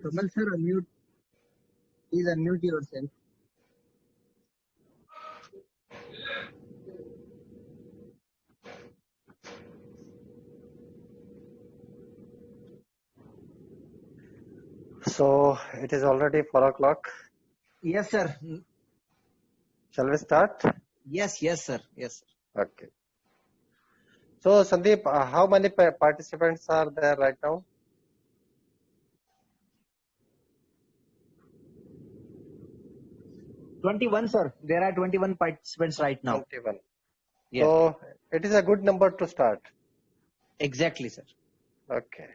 Kamal sir, unmute. Please unmute yourself. So it is already 4 o'clock. Yes, sir. Shall we start? Yes, sir. Yes, sir. Okay. So Sandeep, how many participants are there right now? 21, sir. There are 21 participants right now. 21. Yes. So it is a good number to start. Exactly, sir. Okay.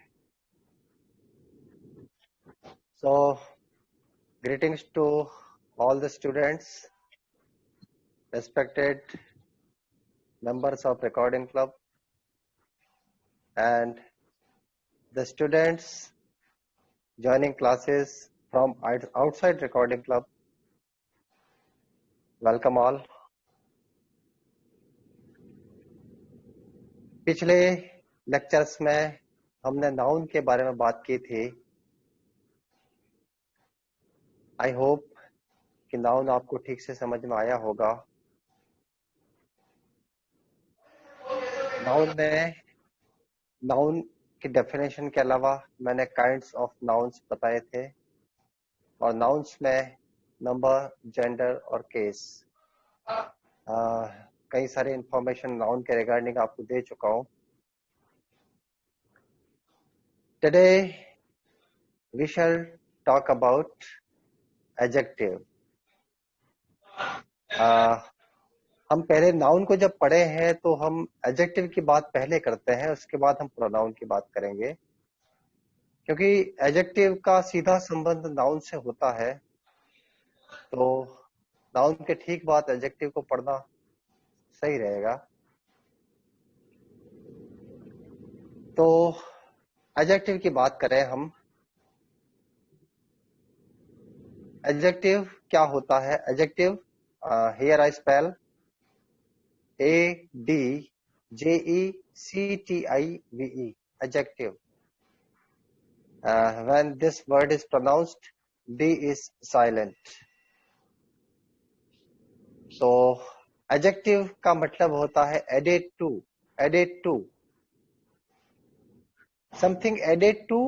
So greetings to all the students, respected members of Recording Club, and the students joining classes from outside Recording Club. Welcome all. पिछले lectures में हमने noun के बारे में बात की थी. I hope कि नाउन आपको ठीक से समझ में आया होगा. नाउन की डेफिनेशन के अलावा मैंने काइंड्स ऑफ नाउन्स बताए थे, और नाउन्स में नंबर, जेंडर और केस, कई सारे इंफॉर्मेशन नाउन के रिगार्डिंग आपको दे चुका हूं. Today we shall talk about adjective. हम पहले नाउन को जब पढ़े हैं तो हम एडजेक्टिव की बात पहले करते हैं, उसके बाद हम प्रोनाउन की बात करेंगे, क्योंकि एडजेक्टिव का सीधा संबंध नाउन से होता है. तो नाउन के ठीक बाद एडजेक्टिव को पढ़ना सही रहेगा. तो एडजेक्टिव की बात करें हम. एडजेक्टिव क्या होता है? Adjective, here I spell ADJECTIVE, adjective. When this word is pronounced, D is silent. So adjective का मतलब होता है added to, added to, something added to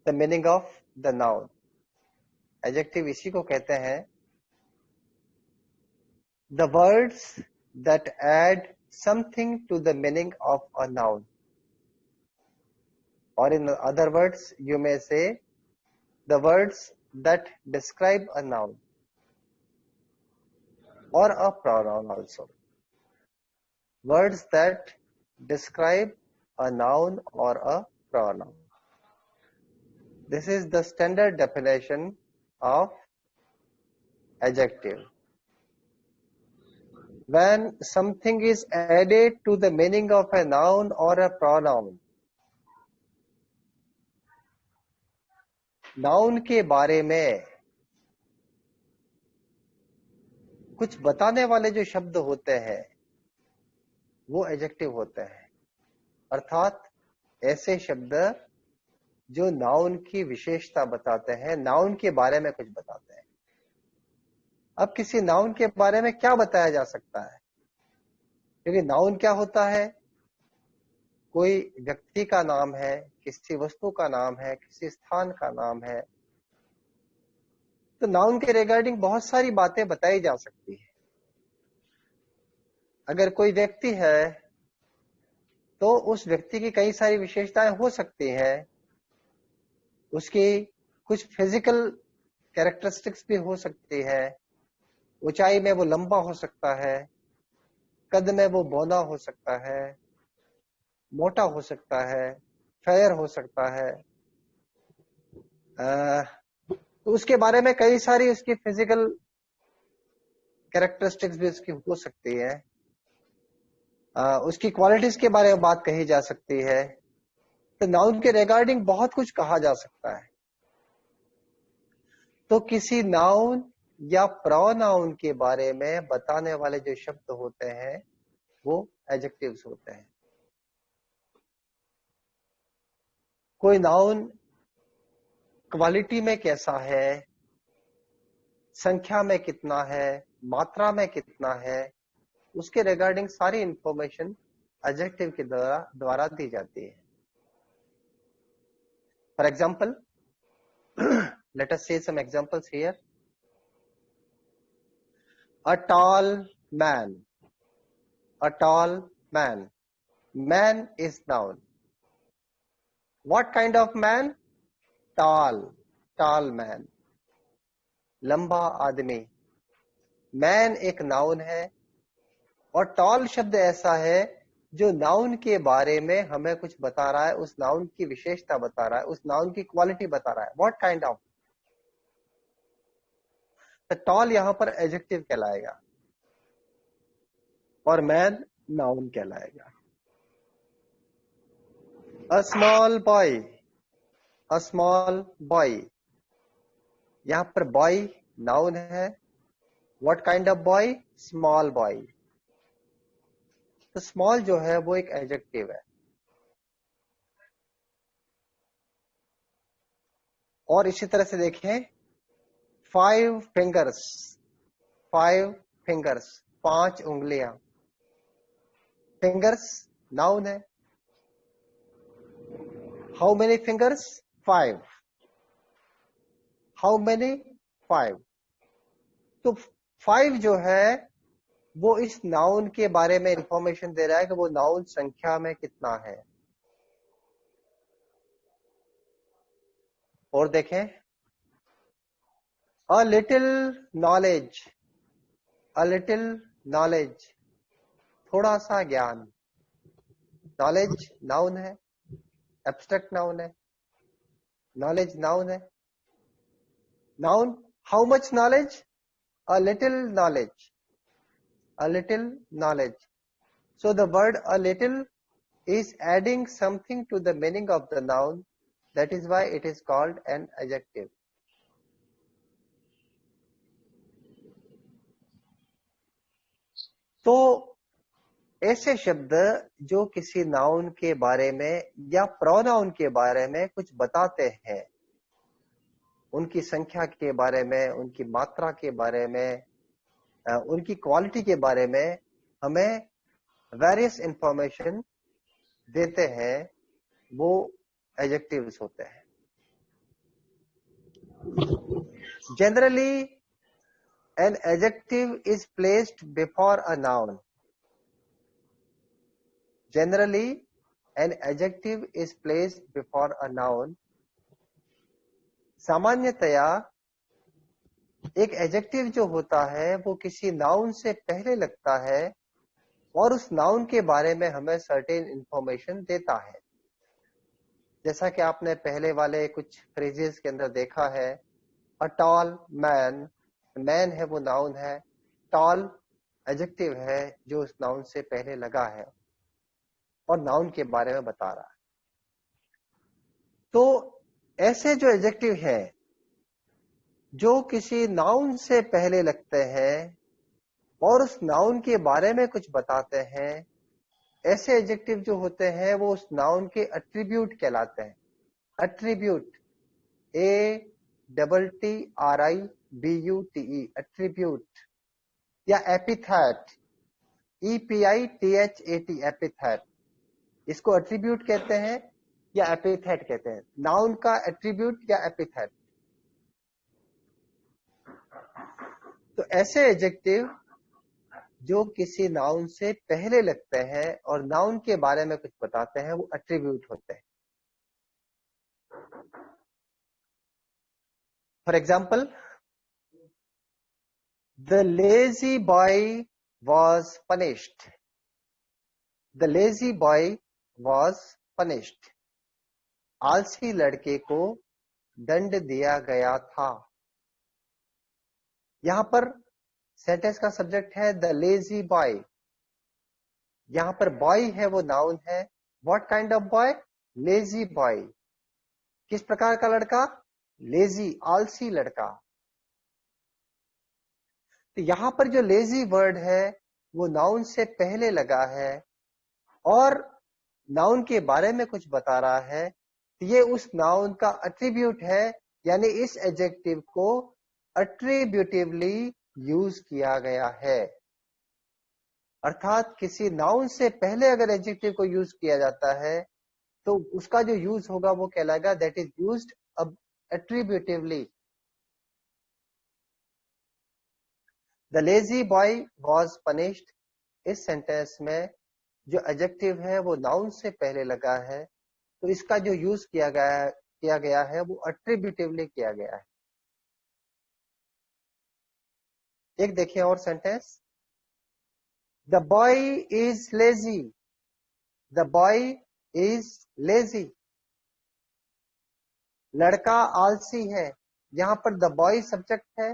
the meaning of the noun. Adjective इसी को कहते हैं the words that add something to the meaning of a noun, or in other words you may say the words that describe a noun or a pronoun also. Words that describe a noun or a pronoun. This is the standard definition of adjective. When something is added to the meaning of a noun or a pronoun, noun के बारे में कुछ बताने वाले जो शब्द होते हैं वो एडजेक्टिव होते हैं. अर्थात ऐसे शब्द जो नाउन की विशेषता बताते हैं, नाउन के बारे में कुछ बताते हैं. अब किसी नाउन के बारे में क्या बताया जा सकता है? क्योंकि नाउन क्या होता है? कोई व्यक्ति का नाम है, किसी वस्तु का नाम है, किसी स्थान का नाम है. तो नाउन के रिगार्डिंग बहुत सारी बातें बताई जा सकती है. अगर कोई व्यक्ति है तो उस व्यक्ति की कई सारी विशेषताएं हो सकती हैं. उसकी कुछ फिजिकल कैरेक्टरिस्टिक्स भी हो सकती है. ऊंचाई में वो लंबा हो सकता है, कद में वो बौना हो सकता है, मोटा हो सकता है, फेयर हो सकता है. तो उसके बारे में कई सारी उसकी फिजिकल कैरेक्टरिस्टिक्स भी उसकी हो सकती है. उसकी क्वालिटीज के बारे में बात कही जा सकती है. तो नाउन के रिगार्डिंग बहुत कुछ कहा जा सकता है. तो किसी नाउन या प्रोनाउन के बारे में बताने वाले जो शब्द होते हैं वो एडजेक्टिव्स होते हैं. कोई नाउन क्वालिटी में कैसा है, संख्या में कितना है, मात्रा में कितना है, उसके रिगार्डिंग सारी इंफॉर्मेशन एडजेक्टिव के द्वारा दी जाती है. For example, let us see some examples here. A tall man. A tall man. Man is noun. What kind of man? Tall. Tall man. लंबा आदमी. मैन एक नाउन है और टॉल शब्द ऐसा है जो नाउन के बारे में हमें कुछ बता रहा है, उस नाउन की विशेषता बता रहा है, उस नाउन की क्वालिटी बता रहा है. What kind of. तो टॉल यहां पर एडजेक्टिव कहलाएगा और मैन नाउन कहलाएगा. A small boy. A small boy. यहां पर बॉय नाउन है. What kind of boy? Small boy. तो स्मॉल जो है वो एक एडजेक्टिव है. और इसी तरह से देखें, 5 फिंगर्स. 5 फिंगर्स, 5 उंगलियां. फिंगर्स नाउन है. How many fingers? 5. How many? 5. तो 5 जो है वो इस नाउन के बारे में इंफॉर्मेशन दे रहा है कि वो नाउन संख्या में कितना है. और देखें, a little knowledge. A little knowledge, थोड़ा सा ज्ञान. नॉलेज नाउन है, एब्स्ट्रैक्ट नाउन है. नॉलेज नाउन है. Noun. How much knowledge? A little knowledge. A little knowledge. So the word a little is adding something to the meaning of the noun. That is why it is called an adjective. तो ऐसे शब्द जो किसी noun के बारे में या pronoun के बारे में कुछ बताते हैं, उनकी संख्या के बारे में, उनकी मात्रा के बारे में, उनकी क्वालिटी के बारे में हमें वेरियस इंफॉर्मेशन देते हैं, वो एडजेक्टिव्स होते हैं. Generally an adjective is placed before a noun. Generally an adjective is placed before a noun. सामान्यतया एक एडजेक्टिव जो होता है वो किसी नाउन से पहले लगता है और उस नाउन के बारे में हमें सर्टेन इंफॉर्मेशन देता है. जैसा कि आपने पहले वाले कुछ फ्रेजेस के अंदर देखा है, अ टॉल मैन. मैन है वो नाउन है, टॉल एडजेक्टिव है जो उस नाउन से पहले लगा है और नाउन के बारे में बता रहा है. तो ऐसे जो एडजेक्टिव है जो किसी नाउन से पहले लगते हैं और उस नाउन के बारे में कुछ बताते हैं, ऐसे एडजेक्टिव जो होते हैं वो उस नाउन के एट्रीब्यूट कहलाते हैं. Attribute, ATTRIBUTE, attribute. या एपिथेट, EPITHAT, एपिथेट. इसको एट्रीब्यूट कहते हैं या एपिथेट कहते हैं. नाउन का एट्रीब्यूट या एपिथेट. तो ऐसे एडजेक्टिव जो किसी नाउन से पहले लगते हैं और नाउन के बारे में कुछ बताते हैं, वो एट्रीब्यूट होते हैं. For example, the lazy boy was punished. The lazy boy was punished. आलसी लड़के को दंड दिया गया था. यहां पर सेंटेंस का सब्जेक्ट है द लेजी बॉय. यहां पर बॉय है वो नाउन है. What kind of boy? Lazy boy. किस प्रकार का लड़का? लेजी, आलसी लड़का. तो यहां पर जो लेजी वर्ड है वो नाउन से पहले लगा है और नाउन के बारे में कुछ बता रहा है. तो ये उस नाउन का एट्रीब्यूट है यानी इस एडजेक्टिव को अट्रीब्यूटिवली यूज किया गया है। अर्थात किसी नाउन से पहले अगर एडजेक्टिव को यूज किया जाता है तो उसका जो यूज होगा वो कहलाएगा that is used attributively। The lazy boy was punished, इस सेंटेंस में जो एडजेक्टिव है वो नाउन से पहले लगा है, तो इसका जो यूज किया गया है वो अट्रीब्यूटिवली किया गया है। एक देखिए और sentence, the boy is lazy, the boy is lazy, लड़का आलसी है। यहां पर द बॉय सब्जेक्ट है,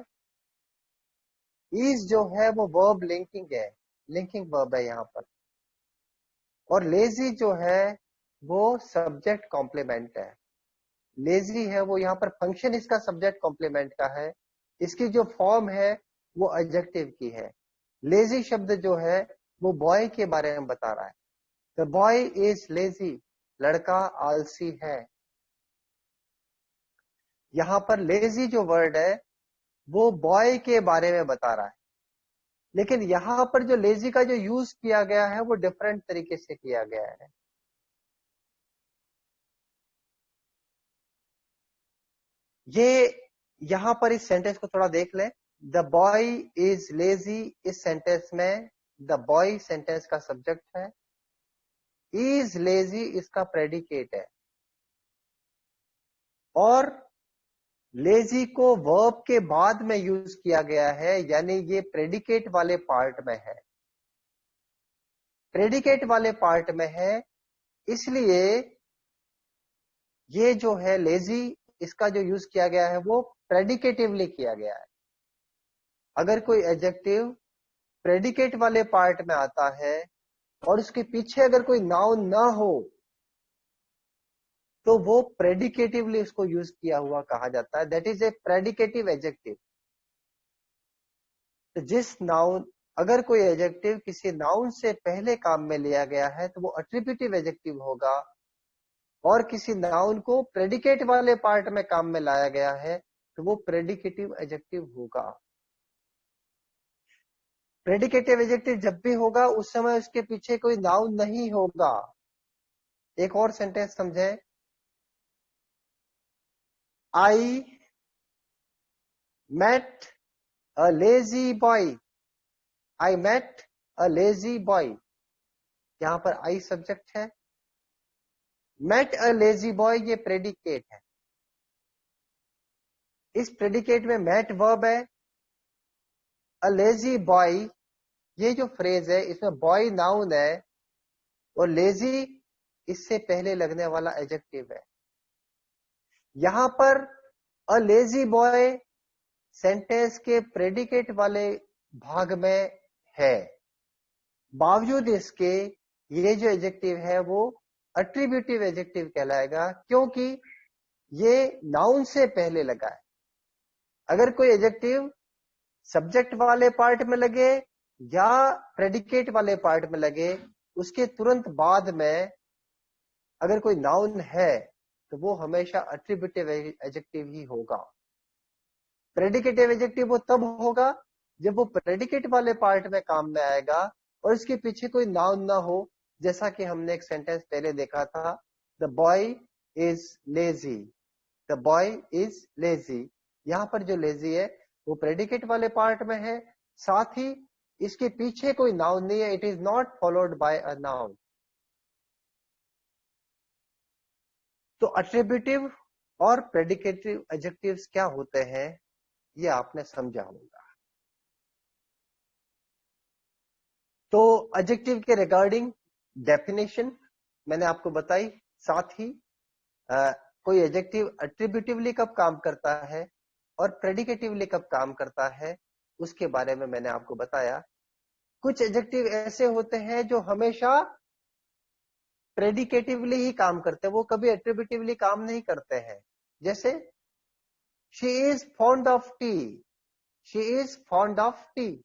इज जो है वो वर्ब लिंकिंग है, लिंकिंग वर्ब है यहां पर, और लेजी जो है वो सब्जेक्ट कॉम्प्लीमेंट है। लेजी है वो यहां पर फंक्शन इसका सब्जेक्ट कॉम्प्लीमेंट का है, इसकी जो फॉर्म है वो एडजेक्टिव की है। लेजी शब्द जो है वो बॉय के बारे में बता रहा है। द बॉय इज लेजी, लड़का आलसी है। यहां पर लेजी जो वर्ड है वो बॉय के बारे में बता रहा है, लेकिन यहां पर जो लेजी का जो यूज किया गया है वो डिफरेंट तरीके से किया गया है। ये यहां पर इस सेंटेंस को थोड़ा देख लें। द बॉय इज लेजी, इस सेंटेंस में द बॉय सेंटेंस का सब्जेक्ट है, इज लेजी इसका प्रेडिकेट है, और लेजी को वर्ब के बाद में यूज किया गया है, यानी ये प्रेडिकेट वाले पार्ट में है। प्रेडिकेट वाले पार्ट में है, इसलिए ये जो है लेजी, इसका जो यूज किया गया है वो प्रेडिकेटिवली किया गया है। अगर कोई एडजेक्टिव प्रेडिकेट वाले पार्ट में आता है और उसके पीछे अगर कोई नाउन ना हो तो वो प्रेडिकेटिवली उसको यूज किया हुआ कहा जाता है, that is a predicative adjective. तो जिस नाउन, अगर कोई एडजेक्टिव किसी नाउन से पहले काम में लिया गया है तो वो एट्रीब्यूटिव एडजेक्टिव होगा, और किसी नाउन को प्रेडिकेट वाले पार्ट में काम में लाया गया है तो वो प्रेडिकेटिव एडजेक्टिव होगा। प्रेडिकेटिव एडजेक्टिव जब भी होगा उस समय उसके पीछे कोई नाउन नहीं होगा। एक और सेंटेंस समझें, I met a lazy boy, I met a lazy boy, यहां पर आई सब्जेक्ट है, मेट अ लेजी बॉय ये प्रेडिकेट है। इस प्रेडिकेट में मेट वर्ब है, अ लेजी बॉय ये जो फ्रेज है इसमें बॉय नाउन है और लेजी इससे पहले लगने वाला एडजेक्टिव है। यहां पर अ लेजी बॉय सेंटेंस के प्रेडिकेट वाले भाग में है, बावजूद इसके ये जो एडजेक्टिव है वो एट्रीब्यूटिव एडजेक्टिव कहलाएगा, क्योंकि ये नाउन से पहले लगा है। अगर कोई एडजेक्टिव सब्जेक्ट वाले पार्ट में लगे या प्रेडिकेट वाले पार्ट में लगे, उसके तुरंत बाद में अगर कोई नाउन है तो वो हमेशा एट्रीब्यूटिव एडजेक्टिव ही होगा। प्रेडिकेटिव एडजेक्टिव वो तब होगा जब वो प्रेडिकेट वाले पार्ट में काम में आएगा और इसके पीछे कोई नाउन ना हो, जैसा कि हमने एक सेंटेंस पहले देखा था, the boy is lazy, the boy is lazy. यहां पर जो लेजी है वो प्रेडिकेट वाले पार्ट में है, साथ ही इसके पीछे कोई नाउन नहीं है, it is not followed by a noun. तो एट्रीब्यूटिव और प्रेडिकेटिव एडजेक्टिव्स क्या होते हैं ये आपने समझा होगा। तो एडजेक्टिव के रिगार्डिंग डेफिनेशन मैंने आपको बताई, साथ ही कोई एडजेक्टिव एट्रीब्यूटिवली कब काम करता है और प्रेडिकेटिवली कब काम करता है उसके बारे में मैंने आपको बताया। कुछ एडजेक्टिव ऐसे होते हैं जो हमेशा प्रेडिकेटिवली ही काम करते हैं, वो कभी एट्रीब्यूटिवली काम नहीं करते हैं। जैसे she is fond of T, she is fond of T,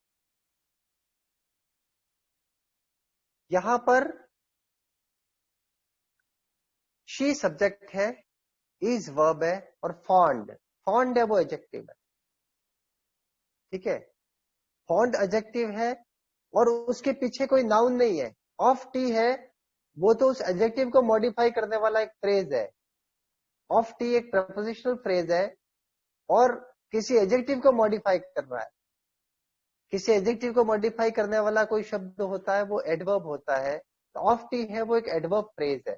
यहां पर शी सब्जेक्ट है, इज वर्ब है और फॉन्ड, फॉन्ड है वो एडजेक्टिव है, ठीक है, फॉन्ड एडजेक्टिव है और उसके पीछे कोई नाउन नहीं है। ऑफ टी है वो तो उस एडजेक्टिव को मॉडिफाई करने वाला एक फ्रेज है। ऑफ टी एक प्रपोजिशनल फ्रेज है और किसी एडजेक्टिव को मॉडिफाई कर रहा है। किसी एडजेक्टिव को मॉडिफाई करने वाला कोई शब्द होता है वो एडवर्ब होता है। तो ऑफ टी है वो एक एडवर्ब फ्रेज है,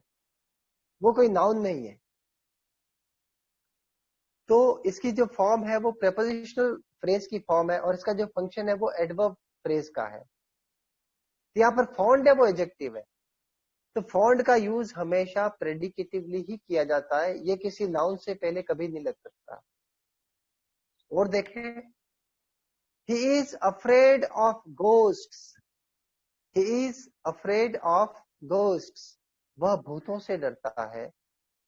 वो कोई नाउन नहीं है। तो इसकी जो फॉर्म है वो प्रेपोजिशनल फ्रेज की फॉर्म है और इसका जो फंक्शन है वो एडवर्ब फ्रेज का है। तो यहां पर फॉन्ड है वो एडजेक्टिव है, तो फॉन्ड का यूज हमेशा प्रेडिकेटिवली ही किया जाता है, ये किसी नाउन से पहले कभी नहीं लग सकता। और देखें, he is afraid of ghosts, he is afraid of ghosts, वह भूतों से डरता है।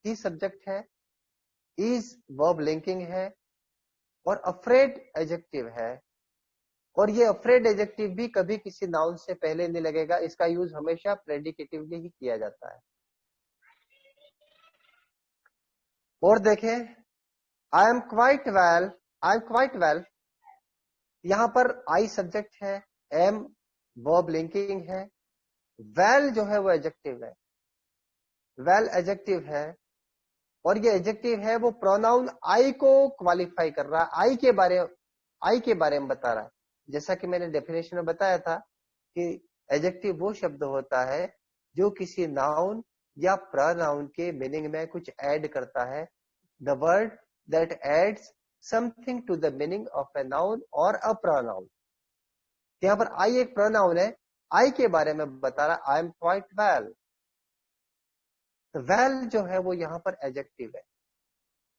ही सब्जेक्ट है, is वर्ब लिंकिंग है और afraid एडजेक्टिव है। और ये afraid एडजेक्टिव भी कभी किसी नाउन से पहले नहीं लगेगा, इसका यूज हमेशा प्रेडिकेटिवली ही किया जाता है। और देखें, I am quite well, I am quite well, यहां पर I सब्जेक्ट है, am वर्ब लिंकिंग है, well जो है वो एडजेक्टिव है, well एडजेक्टिव है और ये एडजेक्टिव है वो प्रोनाउन I को क्वालिफाई कर रहा है, I के बारे में बता रहा है। जैसा कि मैंने डेफिनेशन में बताया था कि एडजेक्टिव वो शब्द होता है जो किसी नाउन या प्रोनाउन के मीनिंग में कुछ ऐड करता है। The word that adds something to the meaning of a noun और अ प्रोनाउन। यहां पर आई एक प्रोनाउन है, आई के बारे में बता रहा, I am quite well. Well जो है वो यहां पर एडजेक्टिव है।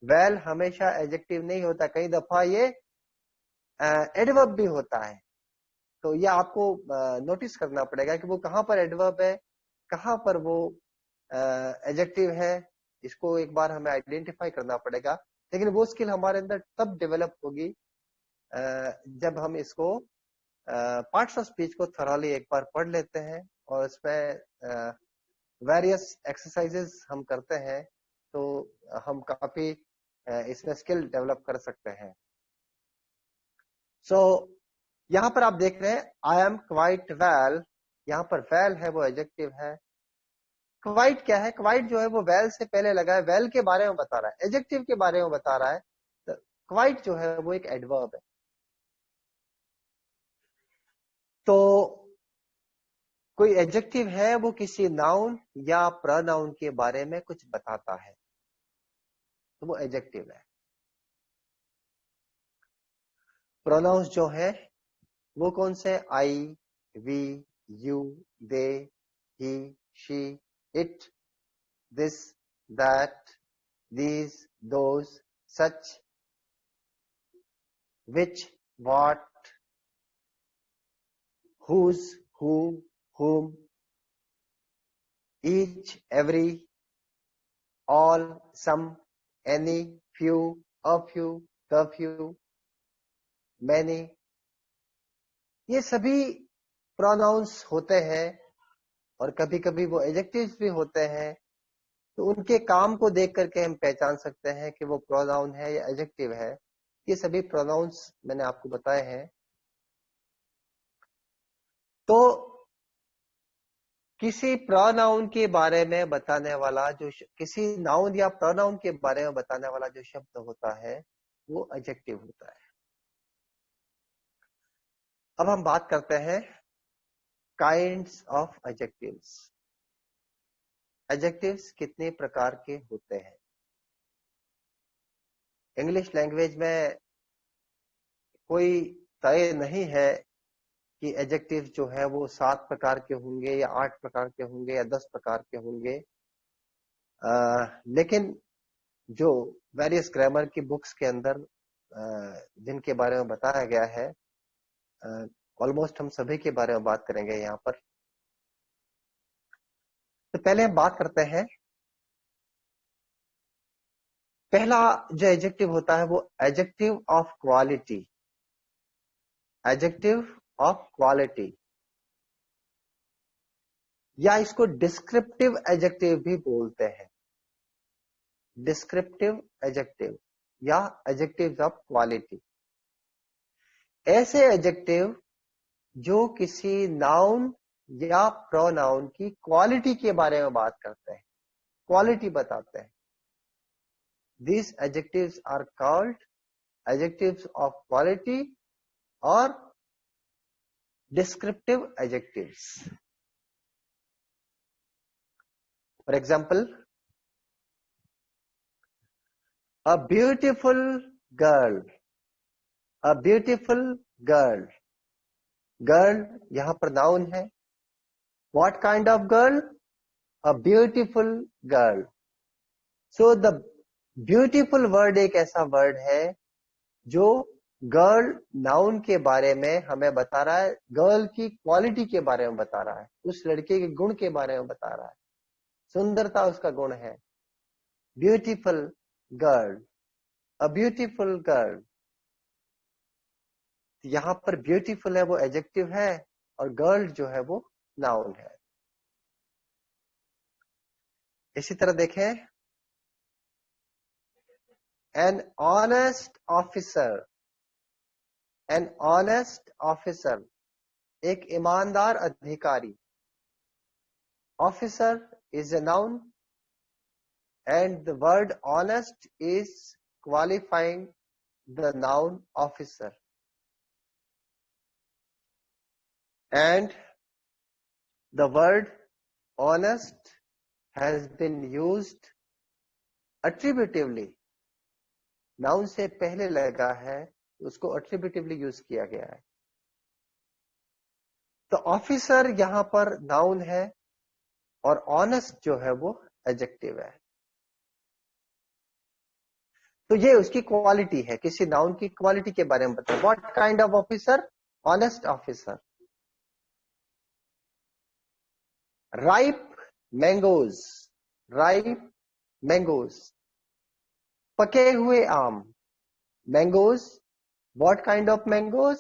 वेल हमेशा एडजेक्टिव नहीं होता, कई दफा ये एडवर्ब भी होता है। तो ये आपको नोटिस करना पड़ेगा कि वो कहां पर एडवर्ब है, कहां पर वो एडजेक्टिव है। इसको एक बार हमें आइडेंटिफाई करना पड़ेगा, लेकिन वो स्किल हमारे अंदर तब डेवलप होगी जब हम इसको पार्ट्स ऑफ स्पीच को थॉरली एक बार पढ़ लेते हैं और इसमें वेरियस एक्सरसाइजेस हम करते हैं, तो हम काफी इसमें स्किल डेवलप कर सकते हैं। सो यहां पर आप देख रहे हैं आई एम क्वाइट वेल, यहां पर वेल है वो एडजेक्टिव है। क्वाइट क्या है, क्वाइट जो है वो वेल से पहले लगा है, वेल के बारे में बता रहा है, एडजेक्टिव के बारे में बता रहा है। तो क्वाइट जो है वो एक एडवर्ब है। तो कोई एडजेक्टिव है वो किसी नाउन या प्रोनाउन के बारे में कुछ बताता है, तो वो एडजेक्टिव है। प्रोनाउंस जो है वो कौन से, I, we, you, they, he, she, it, this, that, these, those, such, which, what, whose, who, whom, each, every, all, some, any, few, a few, the few, many, ये सभी प्रोनाउंस होते हैं और कभी कभी वो एडजेक्टिव्स भी होते हैं। तो उनके काम को देख करके हम पहचान सकते हैं कि वो प्रोनाउन है या एडजेक्टिव है। ये सभी प्रोनाउंस मैंने आपको बताए हैं। तो किसी प्रोनाउन के बारे में बताने वाला जो किसी नाउन या प्रोनाउन के बारे में बताने वाला जो शब्द होता है वो एडजेक्टिव होता है। अब हम बात करते हैं काइंड्स ऑफ एडजेक्टिव्स। एडजेक्टिव्स कितने प्रकार के होते हैं? इंग्लिश लैंग्वेज में कोई तय नहीं है कि एडजेक्टिव जो है वो 7 प्रकार के होंगे या 8 प्रकार के होंगे या 10 प्रकार के होंगे। लेकिन जो वेरियस ग्रामर की बुक्स के अंदर जिनके बारे में बताया गया है, ऑलमोस्ट हम सभी के बारे में बात करेंगे यहाँ पर। तो पहले हम बात करते हैं, पहला जो एडजेक्टिव होता है वो adjective of quality. Adjective of quality या इसको डिस्क्रिप्टिव एडजेक्टिव भी बोलते हैं। डिस्क्रिप्टिव एडजेक्टिव या एडजेक्टिव्स ऑफ क्वालिटी। ऐसे एडजेक्टिव जो किसी नाउन या प्रोनाउन की क्वालिटी के बारे में बात करते हैं, क्वालिटी बताते हैं। These adjectives are called adjectives of quality or descriptive adjectives. For example, a beautiful girl, a beautiful girl. Girl यहां पर नाउन है। What kind of girl? A beautiful girl. So the beautiful word एक ऐसा word है जो girl noun के बारे में हमें बता रहा है, गर्ल की क्वालिटी के बारे में बता रहा है, उस लड़के के गुण के बारे में बता रहा है, सुंदरता उसका गुण है। Beautiful girl, a beautiful girl. यहां पर ब्यूटीफुल है वो एडजेक्टिव है और गर्ल जो है वो नाउन है। इसी तरह देखें, an honest officer, an honest officer, एक ईमानदार अधिकारी। Officer is a noun and the word honest is qualifying the noun officer, and the word honest has been used attributively, noun से पहले लगा है, उसको attributively यूज किया गया है। तो ऑफिसर यहां पर नाउन है और ऑनेस्ट जो है वो एडजेक्टिव है। तो ये उसकी क्वालिटी है, किसी नाउन की क्वालिटी के बारे में बताओ। What kind of officer? Honest officer. Ripe mangoes, ripe mangoes, पके हुए आम। Mangoes, what kind of mangoes?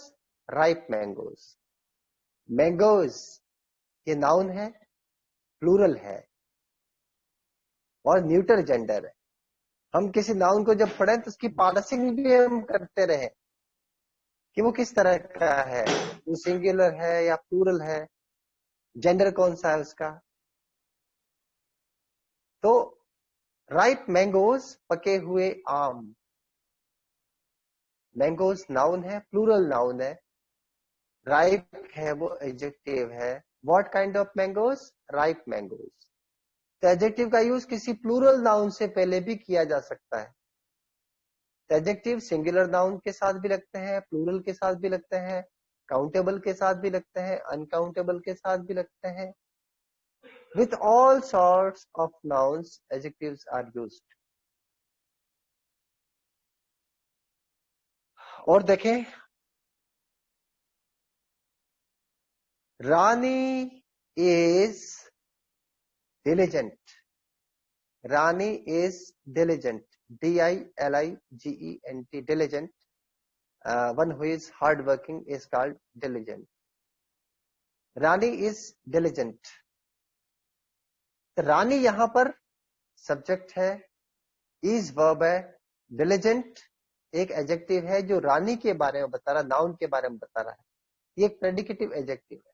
Ripe mangoes. Mangoes ये नाउन है, प्लूरल है और न्यूटर जेंडर है। हम किसी नाउन को जब पढ़ें तो उसकी पार्सिंग भी हम करते रहे कि वो किस तरह का है, वो सिंगुलर है या प्लूरल है, जेंडर कौन सा है उसका। तो राइप मैंगोज, पके हुए आम। मैंगोज नाउन है, प्लूरल नाउन है। राइप है वो एडजेक्टिव है। What kind of mangoes? Ripe mangoes. तो एडजेक्टिव का यूज किसी प्लूरल नाउन से पहले भी किया जा सकता है। एडजेक्टिव सिंगुलर नाउन के साथ भी लगते हैं, प्लूरल के साथ भी लगते हैं, काउंटेबल के साथ भी लगते हैं, अनकाउंटेबल के साथ भी लगते हैं। With all sorts of nouns, adjectives are used. और देखें, रानी is diligent. Rani is diligent. D-I-L-I-G-E-N-T, diligent. One who is hardworking is called diligent. Rani is diligent. रानी यहां पर सब्जेक्ट है, इज वर्ब है, डिलिजेंट एक एडजेक्टिव है जो रानी के बारे में बता रहा, नाउन के बारे में बता रहा है। ये एक प्रेडिकेटिव एडजेक्टिव है।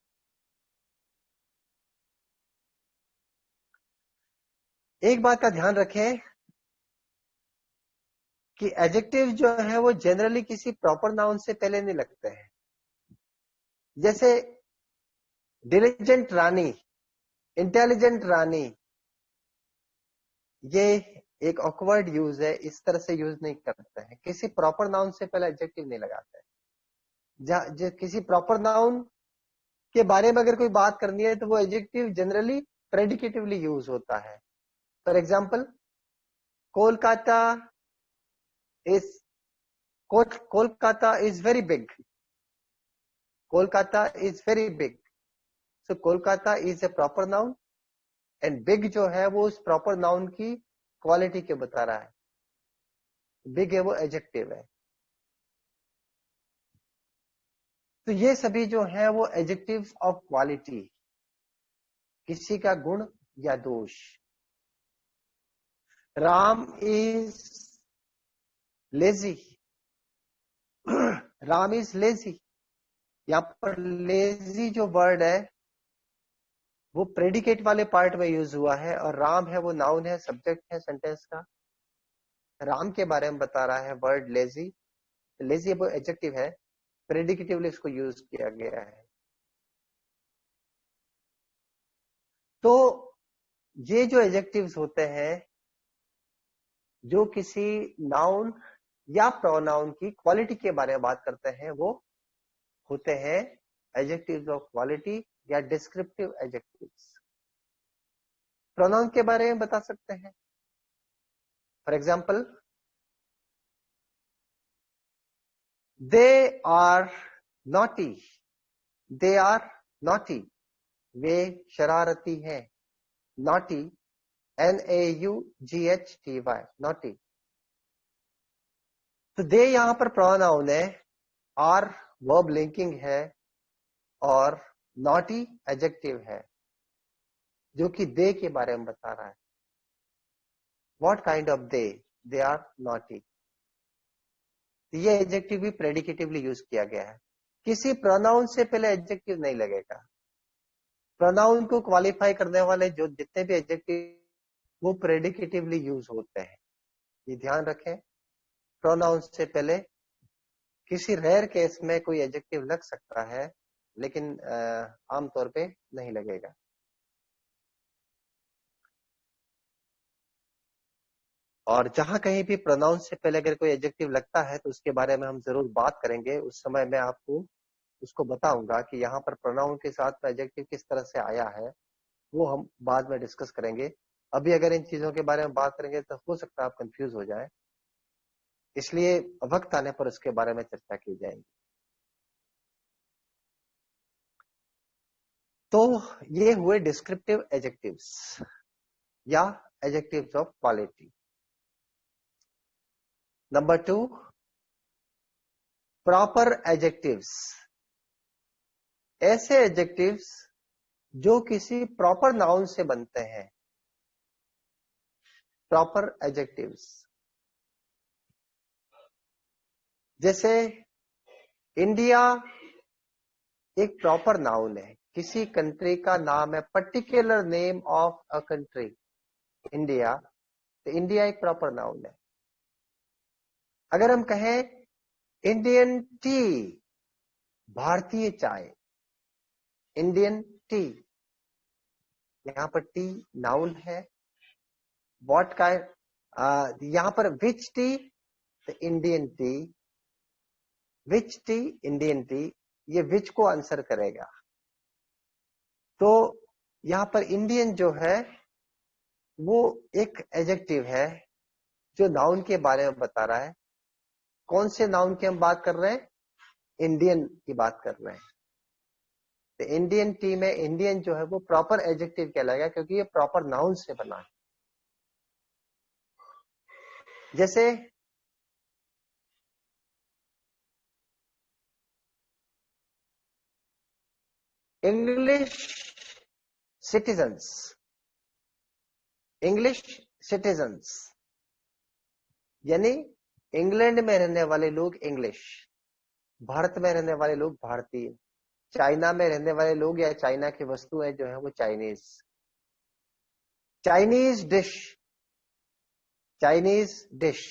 एक बात का ध्यान रखें कि एडजेक्टिव जो है वो जनरली किसी प्रॉपर नाउन से पहले नहीं लगते हैं। जैसे डिलिजेंट रानी, इंटेलिजेंट रानी, ये एक ऑकवर्ड यूज है, इस तरह से यूज नहीं करते हैं। किसी प्रॉपर नाउन से पहले एडजेक्टिव नहीं लगाते हैं। किसी प्रॉपर नाउन के बारे में अगर कोई बात करनी है तो वो एडजेक्टिव जनरली प्रेडिकेटिवली यूज होता है। For example, Kolkata is, Kolkata is very big, Kolkata is very big. So Kolkata is a proper noun and big जो है वो उस प्रॉपर नाउन की क्वालिटी के बता रहा है। बिग है वो एडजेक्टिव है। तो ये सभी जो है वो एडजेक्टिव्स ऑफ क्वालिटी, किसी का गुण या दोष। Ram is lazy, Ram is lazy. यहां पर लेजी जो वर्ड है वो प्रेडिकेट वाले पार्ट में यूज हुआ है, और राम है वो नाउन है, सब्जेक्ट है सेंटेंस का। राम के बारे में बता रहा है वर्ड लेजी। लेजी वो एडजेक्टिव है, प्रेडिकेटिवली इसको यूज किया गया है। तो ये जो एडजेक्टिव्स होते हैं जो किसी नाउन या प्रोनाउन की क्वालिटी के बारे में बात करते हैं, वो होते हैं एडजेक्टिव्स ऑफ क्वालिटी या डिस्क्रिप्टिव एडजेक्टिव्स। प्रोनाउन के बारे में बता सकते हैं, for example they are naughty, they are naughty, वे शरारती हैं। Naughty, NAUGHTY, naughty. तो दे यहां पर प्रोनाउन है, आर वर्ब लिंकिंग है, और नॉटी एडजेक्टिव है जो कि दे के बारे में बता रहा है। What kind of they are naughty. ये एडजेक्टिव भी प्रेडिकेटिवली यूज किया गया है। किसी प्रोनाउन से पहले एडजेक्टिव नहीं लगेगा। प्रोनाउन को क्वालिफाई करने वाले जो जितने भी एडजेक्टिव वो प्रेडिकेटिवली यूज होते हैं, ये ध्यान रखें। प्रोनाउन से पहले किसी रेयर केस में कोई एडजेक्टिव लग सकता है, लेकिन आमतौर पे नहीं लगेगा। और जहां कहीं भी प्रोनाउन से पहले अगर कोई एडजेक्टिव लगता है तो उसके बारे में हम जरूर बात करेंगे। उस समय मैं आपको उसको बताऊंगा कि यहाँ पर प्रोनाउन के साथ में एडजेक्टिव किस तरह से आया है, वो हम बाद में डिस्कस करेंगे। अभी अगर इन चीजों के बारे में बात करेंगे तो हो सकता है आप कंफ्यूज हो जाए, इसलिए वक्त आने पर उसके बारे में चर्चा की जाएगी। तो ये हुए डिस्क्रिप्टिव एडजेक्टिव्स या adjectives of quality. Number 2, proper adjectives. ऐसे एडजेक्टिव्स जो किसी प्रॉपर नाउन से बनते हैं। प्रॉपर एडजेक्टिव्स जैसे इंडिया एक प्रॉपर नाउन है, किसी कंट्री का नाम है, particular name of a country India, तो इंडिया एक प्रॉपर नाउन है। अगर हम कहें इंडियन टी, भारतीय चाय, इंडियन टी, यहां पर टी नाउन है। व्हाट काइंड, यहां पर विच टी, तो इंडियन टी, विच टी, इंडियन टी, ये विच को आंसर करेगा। तो यहां पर इंडियन जो है वो एक एडजेक्टिव है जो नाउन के बारे में बता रहा है। कौन से नाउन की हम बात कर रहे हैं? इंडियन की बात कर रहे हैं। तो इंडियन टी में इंडियन जो है वो प्रॉपर एडजेक्टिव कहलाएगा, क्योंकि ये प्रॉपर नाउन से बना है। जैसे इंग्लिश सिटीजन्स, इंग्लिश सिटीजन्स यानी इंग्लैंड में रहने वाले लोग इंग्लिश, भारत में रहने वाले लोग भारतीय, चाइना में रहने वाले लोग या चाइना की वस्तुएं जो है वो Chinese. Chinese dish, Chinese dish.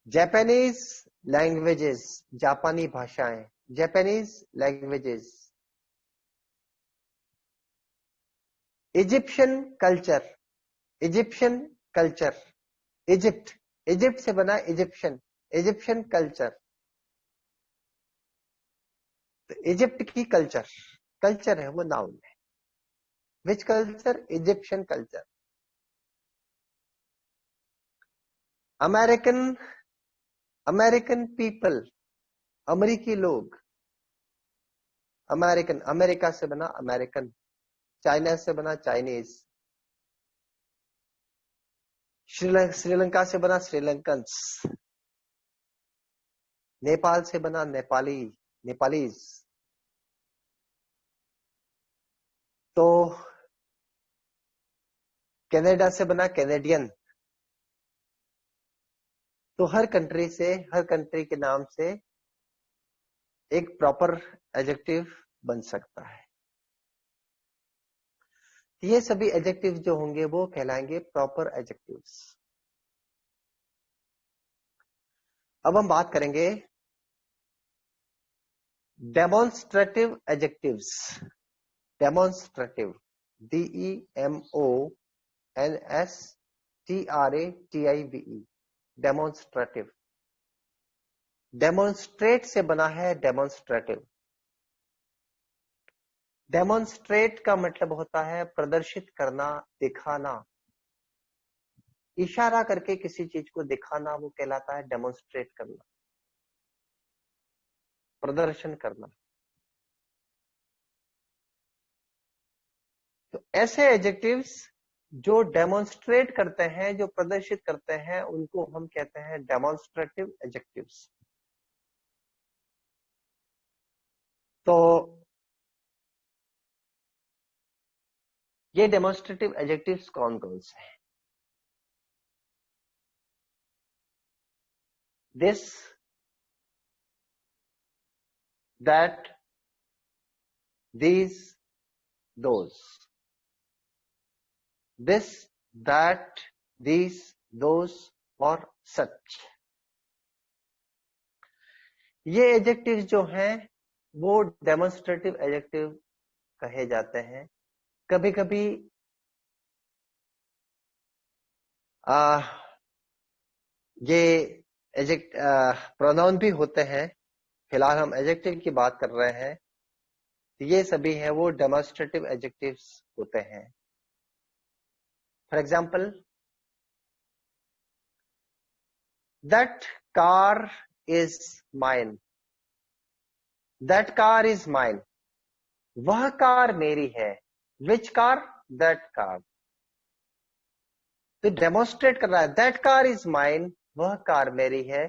Japanese languages, जापानी भाषाएं, Japanese languages. Egyptian culture, Egyptian culture, Egypt, Egypt से बना इजिप्शियन, इजिप्शियन कल्चर। तो इजिप्ट की कल्चर, कल्चर है वो नाउन है। Which culture? Egyptian culture. American, American people, अमेरिकी लोग, अमेरिकन, अमेरिका से बना अमेरिकन, चाइना से बना चाइनीज, श्रीलंका से बना श्रीलंकन्स, नेपाल से बना नेपाली, नेपालीज। तो कनाडा से बना कैनेडियन, तो हर कंट्री के नाम से एक प्रॉपर एडजेक्टिव बन सकता है। ये सभी एडजेक्टिव जो होंगे वो कहलाएंगे प्रॉपर एडजेक्टिव्स। अब हम बात करेंगे demonstrative adjectives. Demonstrative, DEMONSTRATIVE, demonstrative. Demonstrate से बना है डेमोन्स्ट्रेटिव। डेमोन्स्ट्रेट का मतलब होता है प्रदर्शित करना, दिखाना, इशारा करके किसी चीज को दिखाना, वो कहलाता है डेमोन्स्ट्रेट करना, प्रदर्शन करना। तो ऐसे एडजेक्टिव्स जो डेमोन्स्ट्रेट करते हैं, जो प्रदर्शित करते हैं, उनको हम कहते हैं डेमोन्स्ट्रेटिव एडजेक्टिव्स। तो ये डेमोन्स्ट्रेटिव एडजेक्टिव्स कौन कौन से हैं? This, that, these, those. This, that, these, those और such। ये एडजेक्टिव जो हैं वो डेमोन्स्ट्रेटिव एडजेक्टिव कहे जाते हैं। कभी कभी ये प्रोनाउन भी होते हैं। फिलहाल हम एडजेक्टिव की बात कर रहे हैं। ये सभी हैं वो डेमोन्स्ट्रेटिव एडजेक्टिव्स होते हैं। For example, that car is mine. That car is mine, वह कार मेरी है। Which car? That car. तो डेमोन्स्ट्रेट कर रहा है, दैट कार इज माइन, वह कार मेरी है।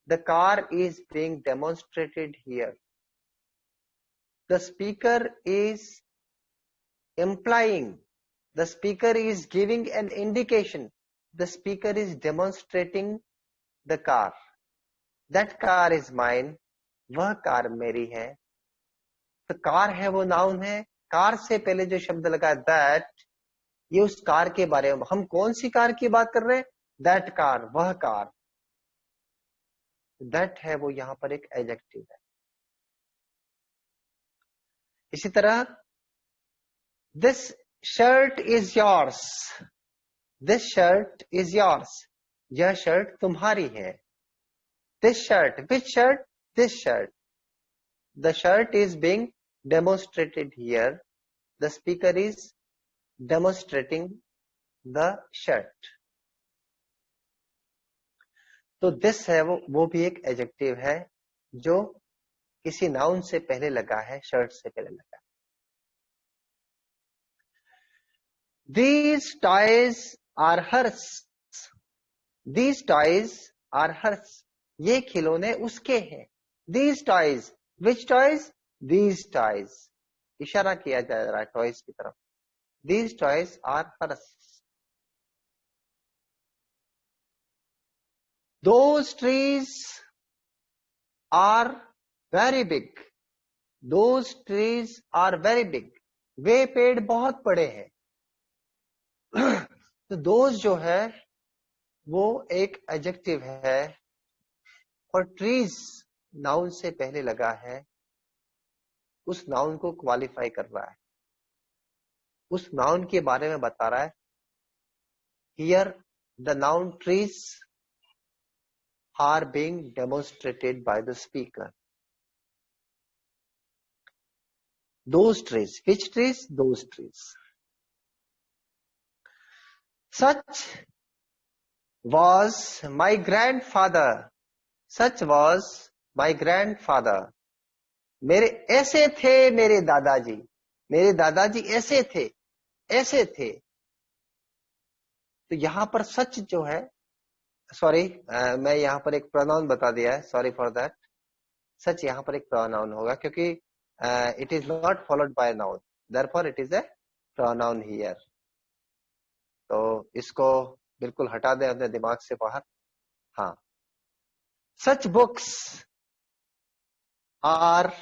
The car is being demonstrated here. The speaker is implying, the speaker is giving an indication, the speaker is demonstrating the car. That car is mine, वह car मेरी है। तो car है वो noun है। कार से पहले जो शब्द लगा है दैट, ये उस कार के बारे में, हम कौन सी कार की बात कर रहे हैं? दैट कार, वह कार। दैट है वो यहां पर एक एडजेक्टिव है। इसी तरह, this shirt is yours. This shirt is yours, यह शर्ट तुम्हारी है। This shirt, which shirt? This shirt. The shirt is being demonstrated here. The speaker is demonstrating the shirt. तो दिस है वो भी एक एडजेक्टिव है जो किसी नाउन से पहले लगा है, शर्ट से पहले लगा है। These toys are hers. These toys are hers. ये खिलौने उसके हैं। These toys, which toys? These toys। इशारा किया जा रहा है टॉयज की तरफ। These toys are hers. Those trees are very big. Those trees are very big. वे पेड़ बहुत बड़े हैं। तो दोज जो है वो एक एडजेक्टिव है और ट्रीज नाउन से पहले लगा है, उस नाउन को क्वालिफाई कर रहा है, उस नाउन के बारे में बता रहा है। Here the noun trees are being demonstrated by the speaker. Those trees, which trees? Those trees. Such was my grandfather. Such was my grandfather. मेरे ऐसे थे मेरे दादाजी। मेरे दादाजी ऐसे थे, ऐसे थे। तो यहां पर सच जो है, सॉरी मैं यहां पर एक प्रोनाउन बता दिया है, सॉरी फॉर दैट। सच यहां पर एक प्रोनाउन होगा क्योंकि it is not followed by noun, therefore it is a pronoun here. तो इसको बिल्कुल हटा दें अपने दिमाग से बाहर। हाँ, Such books are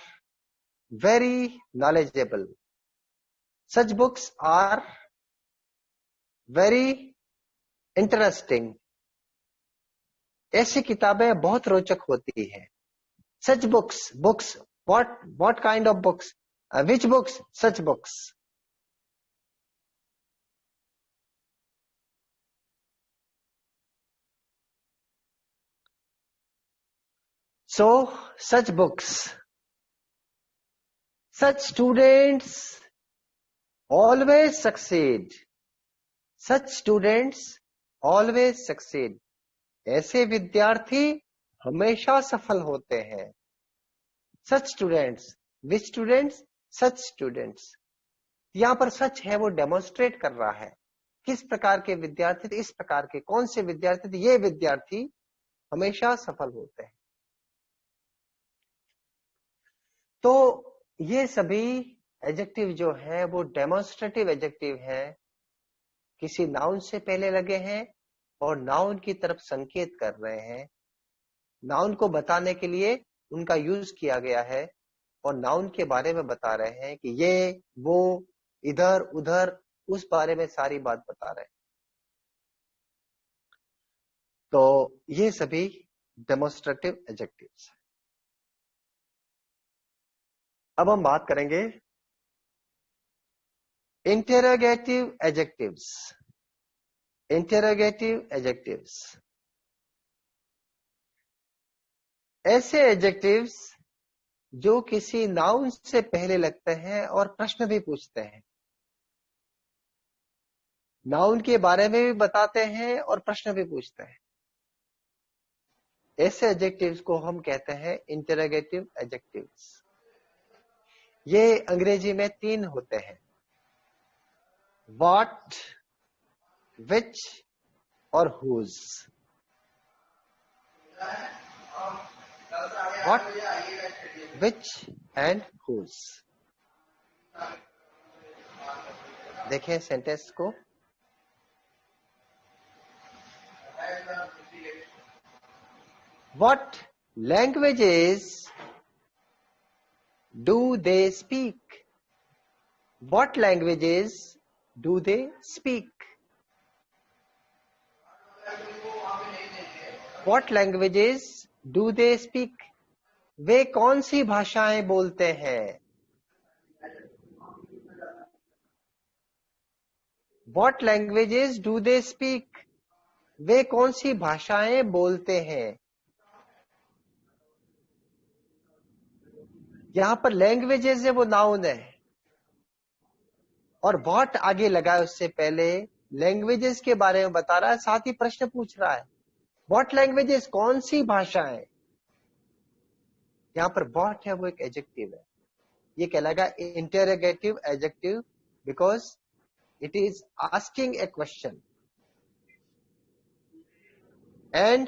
very knowledgeable. Such books are very interesting. ऐसी किताबें बहुत रोचक होती हैं. Such books, what kind of books? Which books? Such books. So, such books. Such students always succeed. Such students always succeed. ऐसे विद्यार्थी हमेशा सफल होते हैं. Such students. Which students? Such students. यहां पर सच है वो डेमोन्स्ट्रेट कर रहा है किस प्रकार के विद्यार्थी, इस प्रकार के कौन से विद्यार्थी, ये विद्यार्थी हमेशा सफल होते हैं. तो ये सभी एडजेक्टिव जो है वो डेमोन्स्ट्रेटिव एडजेक्टिव है, किसी नाउन से पहले लगे हैं और नाउन की तरफ संकेत कर रहे हैं. नाउन को बताने के लिए उनका यूज किया गया है और नाउन के बारे में बता रहे हैं कि ये वो इधर उधर उस बारे में सारी बात बता रहे हैं. तो ये सभी डेमोन्स्ट्रेटिव एडजेक्टिव्स. अब हम बात करेंगे इंटेरोगेटिव एडजेक्टिव्स. इंटेरोगेटिव एडजेक्टिव्स ऐसे एडजेक्टिव्स जो किसी नाउन से पहले लगते हैं और प्रश्न भी पूछते हैं. नाउन के बारे में भी बताते हैं और प्रश्न भी पूछते हैं. ऐसे एडजेक्टिव्स को हम कहते हैं इंटेरोगेटिव एडजेक्टिव्स. ये अंग्रेजी में 3 होते हैं, what, which और whose. What, which and whose. देखें सेंटेंस को. What languages do they speak? What languages do they speak? What languages do they speak? वे कौन सी भाषाएं बोलते हैं? What languages do they speak? वे कौन सी भाषाएं बोलते हैं? यहां पर लैंग्वेजेस है वो नाउन है और व्हाट आगे लगा है उससे पहले लैंग्वेजेस के बारे में बता रहा है, साथ ही प्रश्न पूछ रहा है. व्हाट लैंग्वेजेस, कौन सी भाषाएं. यहां पर व्हाट है वो एक एडजेक्टिव है. ये कहलाएगा interrogative adjective because it is asking a question and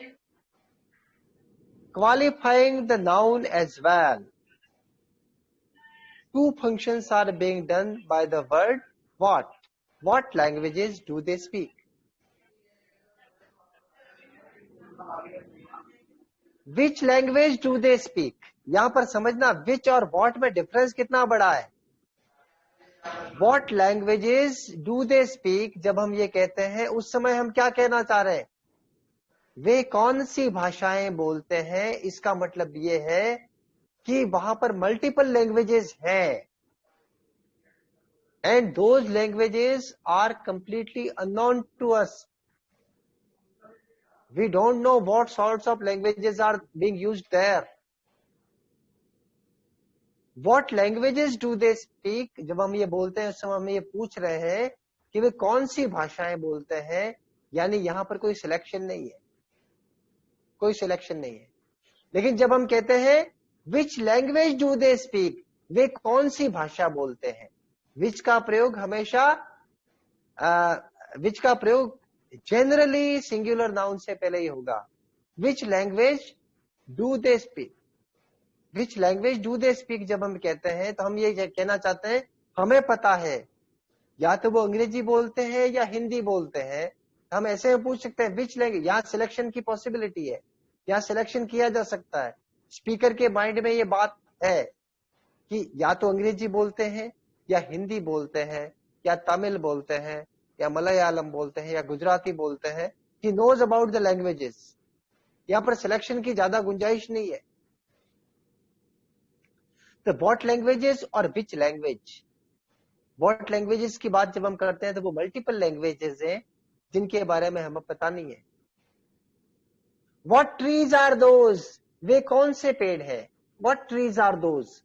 qualifying the noun as well. Two functions are being done by the word what. What languages do they speak? Which language do they speak? यहां पर समझना which और what में difference कितना बड़ा है. What languages do they speak जब हम ये कहते हैं उस समय हम क्या कहना चाह रहे हैं? वे कौन सी भाषाएं बोलते हैं. इसका मतलब ये है कि वहां पर मल्टीपल लैंग्वेजेस हैं and those languages are completely unknown to us. We don't know what sorts of languages are being used there. What languages do they speak जब हम ये बोलते हैं उस समय हम ये पूछ रहे हैं कि वे कौन सी भाषाएं बोलते हैं. यानी यहां पर कोई सिलेक्शन नहीं है, कोई सिलेक्शन नहीं है. लेकिन जब हम कहते हैं which language do they speak, वे कौन सी भाषा बोलते हैं, विच का प्रयोग हमेशा विच का प्रयोग जनरली सिंगुलर नाउन से पहले ही होगा. विच language do they speak. Which language do they speak जब हम कहते हैं तो हम ये कहना चाहते हैं हमें पता है या तो वो अंग्रेजी बोलते हैं या हिंदी बोलते हैं. हम ऐसे में पूछ सकते हैं विच लैंग्वेज. यहां सिलेक्शन की पॉसिबिलिटी है. यहाँ सिलेक्शन किया जा सकता है। स्पीकर के माइंड में ये बात है कि या तो अंग्रेजी बोलते हैं या हिंदी बोलते हैं या तमिल बोलते हैं या मलयालम बोलते हैं या गुजराती बोलते हैं। He knows about the languages. यहाँ पर सिलेक्शन की ज्यादा गुंजाइश नहीं है। तो व्हाट लैंग्वेजेस और विच लैंग्वेज। व्हाट लैंग्वेजेस की बात जब हम करते हैं तो वो मल्टीपल लैंग्वेजेस हैं जिनके बारे में हमें पता नहीं है। What trees are those. वे कौन से पेड़ हैं। What trees are those.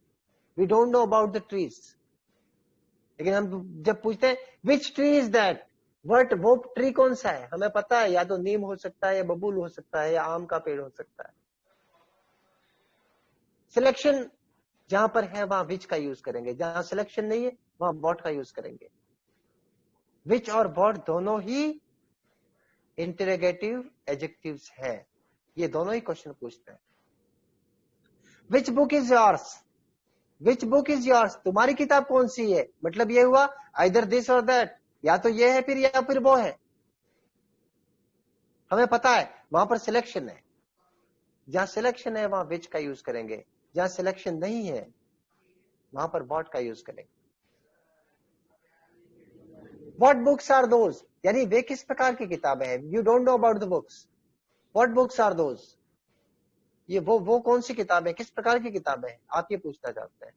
We don't know about the trees. लेकिन हम जब पूछते हैं विच ट्री इज दैट, वट वो ट्री कौन सा है, हमें पता है या तो नीम हो सकता है या बबूल हो सकता है या आम का पेड़ हो सकता है। सिलेक्शन जहां पर है वहां विच का यूज करेंगे, जहां सिलेक्शन नहीं है वहां व्हाट का यूज करेंगे। विच और व्हाट दोनों ही इंटरोगेटिव एडजेक्टिव्स है। ये दोनों ही क्वेश्चन पूछते हैं। Which book is yours. Which book is yours, तुम्हारी किताब कौन सी है, मतलब ये हुआ आइदर दिस और दैट, या तो ये है फिर या फिर वो है। हमें पता है वहां पर सिलेक्शन है। जहां सिलेक्शन है वहां विच का यूज करेंगे, जहां सिलेक्शन नहीं है वहां पर व्हाट का यूज करेंगे। व्हाट बुक्स आर दोज, यानी वे किस प्रकार की किताबें हैं। You don't know about the books, what books are those. ये वो कौन सी किताबें, किस प्रकार की किताबें हैं, आप ये पूछना चाहते हैं।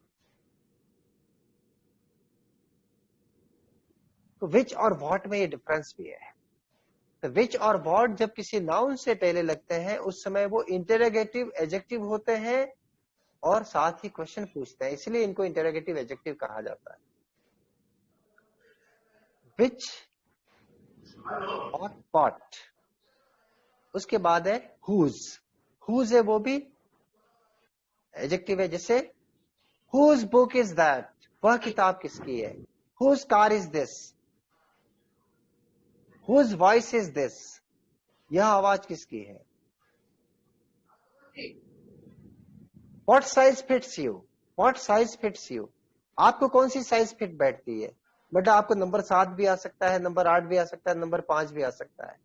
तो विच और व्हाट में ये डिफरेंस भी है। तो विच और व्हाट जब किसी नाउन से पहले लगते हैं उस समय वो इंटरोगेटिव एडजेक्टिव होते हैं और साथ ही क्वेश्चन पूछते हैं, इसलिए इनको इंटरोगेटिव एडजेक्टिव कहा जाता है। विच और व्हाट। उसके बाद है हुज। हुज है वो भी एडजेक्टिव है, जैसे हुज बुक इज दैट, वह किताब किसकी है। Whose car is this, whose voice is this, यह आवाज किसकी है। What size fits you, what size fits you, आपको कौन सी साइज फिट बैठती है। बेटा आपको नंबर 7 भी आ सकता है, नंबर 8 भी आ सकता है, नंबर 5 भी आ सकता है।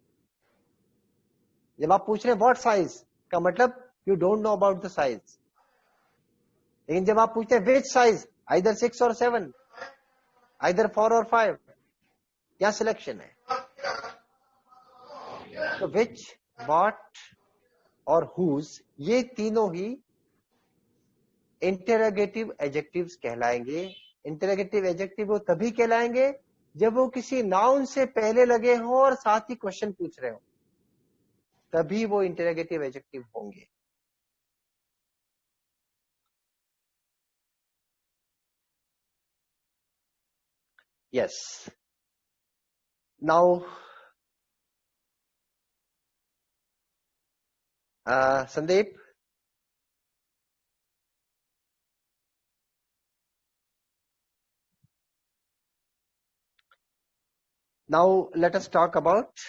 जब आप पूछ रहे हैं व्हाट साइज का मतलब you don't know about the size. लेकिन जब आप पूछते हैं विच साइज, आइदर 6 और 7, आइदर 4 और 5, क्या सिलेक्शन है। तो विच, व्हाट और हुज ये तीनों ही इंटरोगेटिव एडजेक्टिव्स कहलाएंगे। इंटरोगेटिव एडजेक्टिव वो तभी कहलाएंगे जब वो किसी नाउन से पहले लगे हो और साथ ही क्वेश्चन पूछ रहे हो, तभी वो इंटरोगेटिव एडजेक्टिव होंगे। Yes, now Sandeep, now let us talk about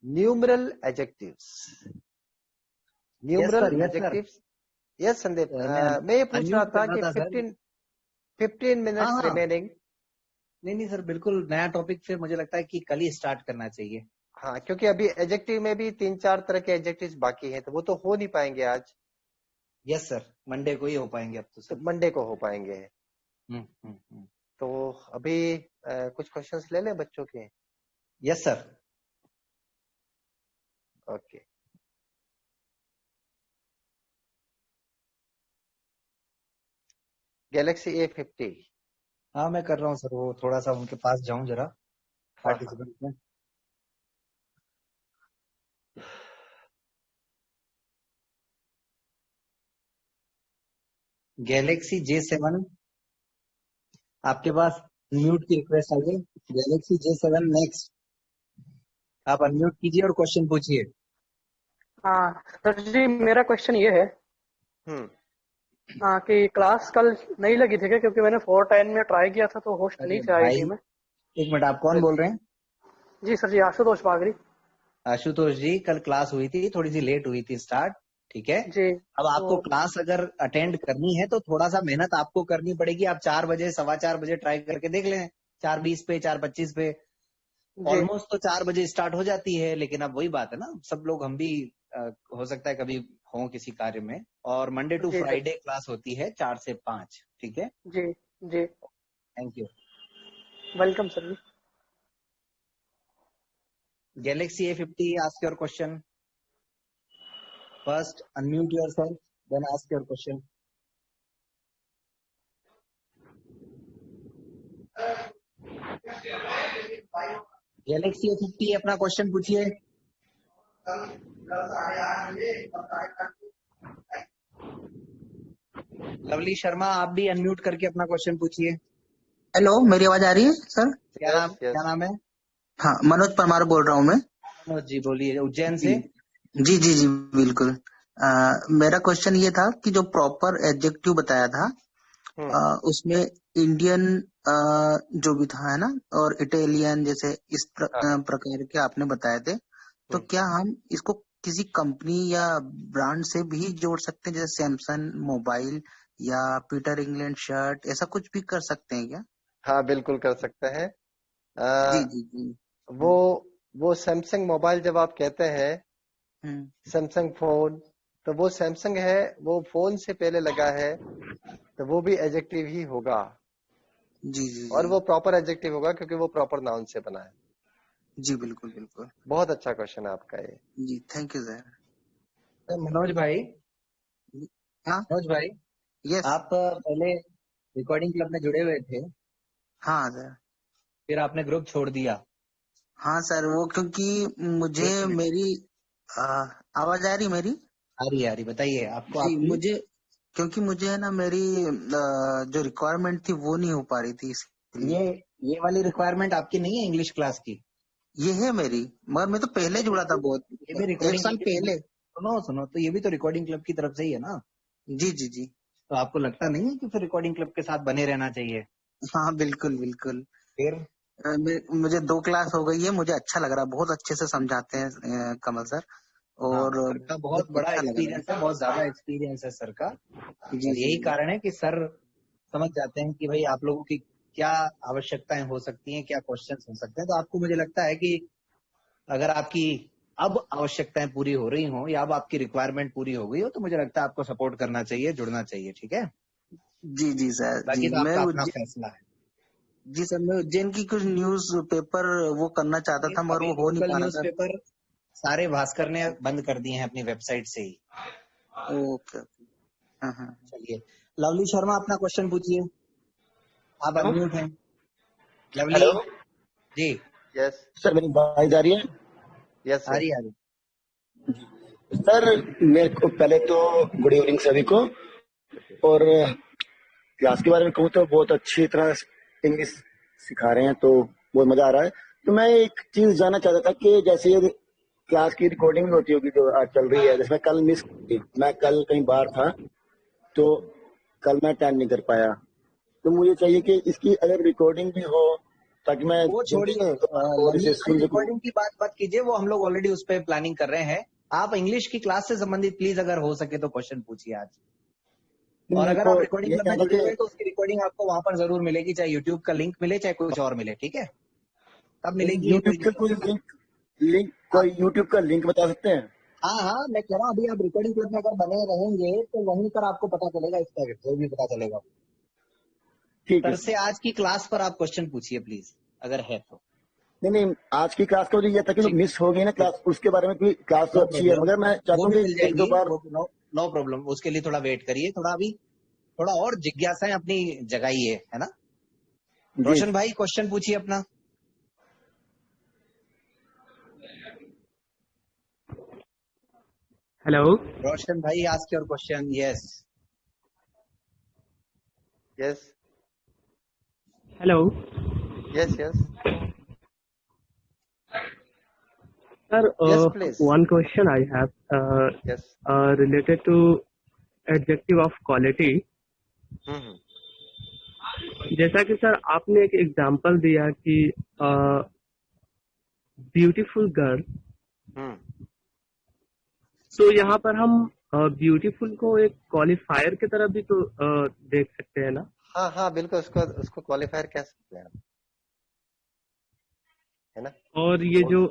numeral adjectives. Numeral adjectives. Yes Sandeep, मैं ये पूछ रहा था कि 15 minutes remaining. नहीं सर, बिल्कुल नया टॉपिक फिर मुझे लगता है कि कल ही स्टार्ट करना चाहिए। हाँ, क्योंकि अभी एडजेक्टिव में भी 3-4 तरह के एडजेक्टिव्स बाकी हैं, तो वो तो हो नहीं पाएंगे आज। यस सर, मंडे को ही हो पाएंगे अब तो सर। तो मंडे को हो पाएंगे। तो अभी कुछ क्वेश्चंस ले लें बच्चों के। Yes sir. Okay, Galaxy A50। हाँ मैं कर रहा हूँ सर, वो थोड़ा सा उनके पास जाऊं जरा पार्टिसिपेंट में। गैलेक्सी J7 आपके पास म्यूट की रिक्वेस्ट आ गई। गैलेक्सी J7 नेक्स्ट, आप अनम्यूट कीजिए और क्वेश्चन पूछिए। हाँ सर जी, मेरा क्वेश्चन ये है हाँ कि क्लास कल नहीं लगी थी क्या, क्योंकि मैंने 410 में ट्राई किया था तो होस्ट नहीं से आई थी मैं। एक मिनट, आप कौन बोल रहे हैं। जी सर जी, आशुतोष बागरी। आशुतोष जी, कल क्लास हुई थी, थोड़ी सी लेट हुई थी स्टार्ट, ठीक है जी। अब आपको क्लास अगर अटेंड करनी है तो थोड़ा सा मेहनत आपको करनी पड़ेगी। आप 4 बजे 4:15 बजे ट्राई करके देख लें, 4:20 पे 4:25 पे, जी ऑलमोस्ट तो 4 बजे स्टार्ट हो जाती है, लेकिन अब वही बात है ना, सब लोग हम भी हो सकता है कभी हों किसी कार्य में, और मंडे टू जी सर। फ्राइडे क्लास होती है 4 से 5। ठीक है, जी जी, थैंक यू। वेलकम सर जी। Galaxy A50, ask your question. First, unmute yourself, then ask your question. Galaxy A50 अपना क्वेश्चन पूछिए। लवली शर्मा, आप भी अनम्यूट करके अपना क्वेश्चन पूछिए। हेलो, मेरी आवाज आ रही है सर? क्या नाम है? हाँ, मनोज परमार बोल रहा हूँ मैं। मनोज जी बोलिए, उज्जैन जी से। जी जी जी, बिल्कुल। मेरा क्वेश्चन ये था कि जो प्रॉपर एडजेक्टिव बताया था उसमें इंडियन जो भी था है ना, और इटालियन जैसे इस प्रकार के आपने बताए थे, तो क्या हम इसको किसी कंपनी या ब्रांड से भी जोड़ सकते हैं, जैसे सैमसंग मोबाइल या पीटर इंग्लैंड शर्ट, ऐसा कुछ भी कर सकते हैं क्या? हाँ, बिल्कुल कर सकते हैं। जी आ, जी जी। वो सैमसंग मोबाइल जब आप कहते हैं हम्म, सैमसंग फोन, तो वो सैमसंग है, वो फोन से पहले लगा है, तो वो भी एडजेक्टिव ही होगा, जी जी और जी वो प्रॉपर एडजेक्टिव होगा क्योंकि वो प्रॉपर नाउन से बना है। जी, बिल्कुल बिल्कुल। बहुत अच्छा क्वेश्चन है आपका ये। जी, थैंक यू सर। तो मनोज भाई, हाँ। यस। आप पहले रिकॉर्डिंग क्लब में जुड़े हुए थे, हाँ सर। फिर आपने ग्रुप छोड़ दिया। हाँ सर, वो क्योंकि मुझे एक मिनट, मेरी आ, आवाज आ रही मेरी? आ रही, बताइए आपको जी, आपकी। मुझे क्योंकि मुझे है ना, मेरी जो रिक्वायरमेंट थी वो नहीं हो पा रही थी, इसलिए। ये ये वाली रिक्वायरमेंट आपकी नहीं है इंग्लिश क्लास की? ये है मेरी, मगर मैं तो पहले जुड़ा था, बहुत ये भी 1 रिकॉर्डिंग साल क्लब की पहले। सुनो सुनो, तो ये भी तो रिकॉर्डिंग क्लब की तरफ से ही है ना? जी जी जी। तो आपको लगता नहीं है कि फिर रिकॉर्डिंग क्लब के साथ बने रहना चाहिए? हाँ, बिल्कुल बिल्कुल। फिर मुझे 2 क्लास हो गई है, मुझे अच्छा लग रहा है, बहुत अच्छे से समझाते हैं कमल सर, हाँ, और सर का बहुत बहुत बड़ा अच्छा लग रहा एक्सपीरियंस है, बहुत ज्यादा एक्सपीरियंस है सर का, है। जी और जी यही जी कारण है कि सर समझ जाते हैं कि भाई आप लोगों की क्या आवश्यकताएं हो सकती हैं, क्या क्वेश्चंस हो सकते हैं। तो आपको, मुझे लगता है कि अगर आपकी अब आवश्यकताएं पूरी हो रही हो या अब आपकी रिक्वायरमेंट पूरी हो गई हो, तो मुझे लगता है आपको सपोर्ट करना चाहिए, जुड़ना चाहिए। ठीक है, जी जी सर। जी, बाकी तो मैं आपका अपना फैसला है। जी सर, मैं उज्जैन की कुछ न्यूज पेपर वो करना चाहता था, मगर अभी वो हो नहीं लोकल पा रहा सर। न्यूज़पेपर सारे भास्कर ने बंद कर दिए हैं अपनी वेबसाइट से ही। Okay okay. हाँ हाँ। चलिए, लवली शर्मा अपना क्वेश्चन पूछिए, आप हेलो। अनम्यूट हैं। लवली हेलो जी, यस सर, मेरी आवाज आ रही है? यस आ यस। रही आ रही। सर, मेरे को पहले तो गुड इवनिंग सभी को। और क्लास के बारे में कहूँ तो बहुत अच्छी तरह इंग्लिश सिखा रहे हैं, तो बहुत मजा आ रहा है। तो मैं एक चीज जानना चाहता था कि जैसे ये क्लास की रिकॉर्डिंग होती होगी जो आज चल रही है, जैसे मैं कल मिस की, मैं कल कहीं बाहर था, तो कल मैं अटेंड नहीं कर पाया। तो मुझे चाहिए कि इसकी अगर रिकॉर्डिंग भी हो, ताकि मैं वो जल्दी छोड़िए, और लवली इसे भाई सुन सकूं। रिकॉर्डिंग की बात मत कीजिए, वो हम लोग ऑलरेडी उस पर प्लानिंग कर रहे हैं। आप इंग्लिश की क्लास से संबंधित प्लीज अगर हो सके तो क्वेश्चन पूछिए आज। फिर और मेरे अगर को आप रिकॉर्डिंग ये क्लब में कहना जुड़े कि हुए हैं तो उसकी रिकॉर्डिंग आपको वहां पर जरूर मिलेगी, चाहे यूट्यूब का लिंक मिले चाहे कुछ और मिले। ठीक है, तब मिलेगी, ये यूट्यूब कोई का दिक्कत कोई नहीं है। लिंक आप, कोई यूट्यूब का लिंक बता सकते हैं? हाँ हाँ, मैं कह रहा हूँ अभी आप रिकॉर्डिंग क्लब में अगर बने रहेंगे तो वहीं पर आपको पता चलेगा, इस पर जो भी पता चलेगा। ठीक है सर सर। से आज की क्लास पर आप क्वेश्चन पूछिए प्लीज, अगर है तो। नहीं नहीं, आज की क्लास का मुझे ये था कि जो ठीक, मिस हो गई ना क्लास, उसके बारे में कोई क्लास तो नो अच्छी है, प्रॉब्लम, मगर मैं चाहता वो हूँ भी कि मिल एक दो जाएगी, बार। वो नो नो प्रॉब्लम, उसके लिए थोड़ा वेट करिए, थोड़ा अभी थोड़ा और जिज्ञासाएं अपनी जगाइए, है ना? जी रोशन भाई क्वेश्चन पूछिए अपना। Hello. रोशन भाई ask your question. Yes, yes Hello. Yes yes Sir, yes please. one question I have yes. related to adjective of quality. हम्म। जैसा कि सर आपने एक एग्जांपल दिया कि ब्यूटीफुल गर्ल, हम्म। तो यहाँ पर हम ब्यूटीफुल को एक क्वालिफायर की तरह भी तो देख सकते हैं ना? हाँ हाँ, बिल्कुल, उसको उसको क्वालिफायर कह सकते हैं आप। है ना। और ये जो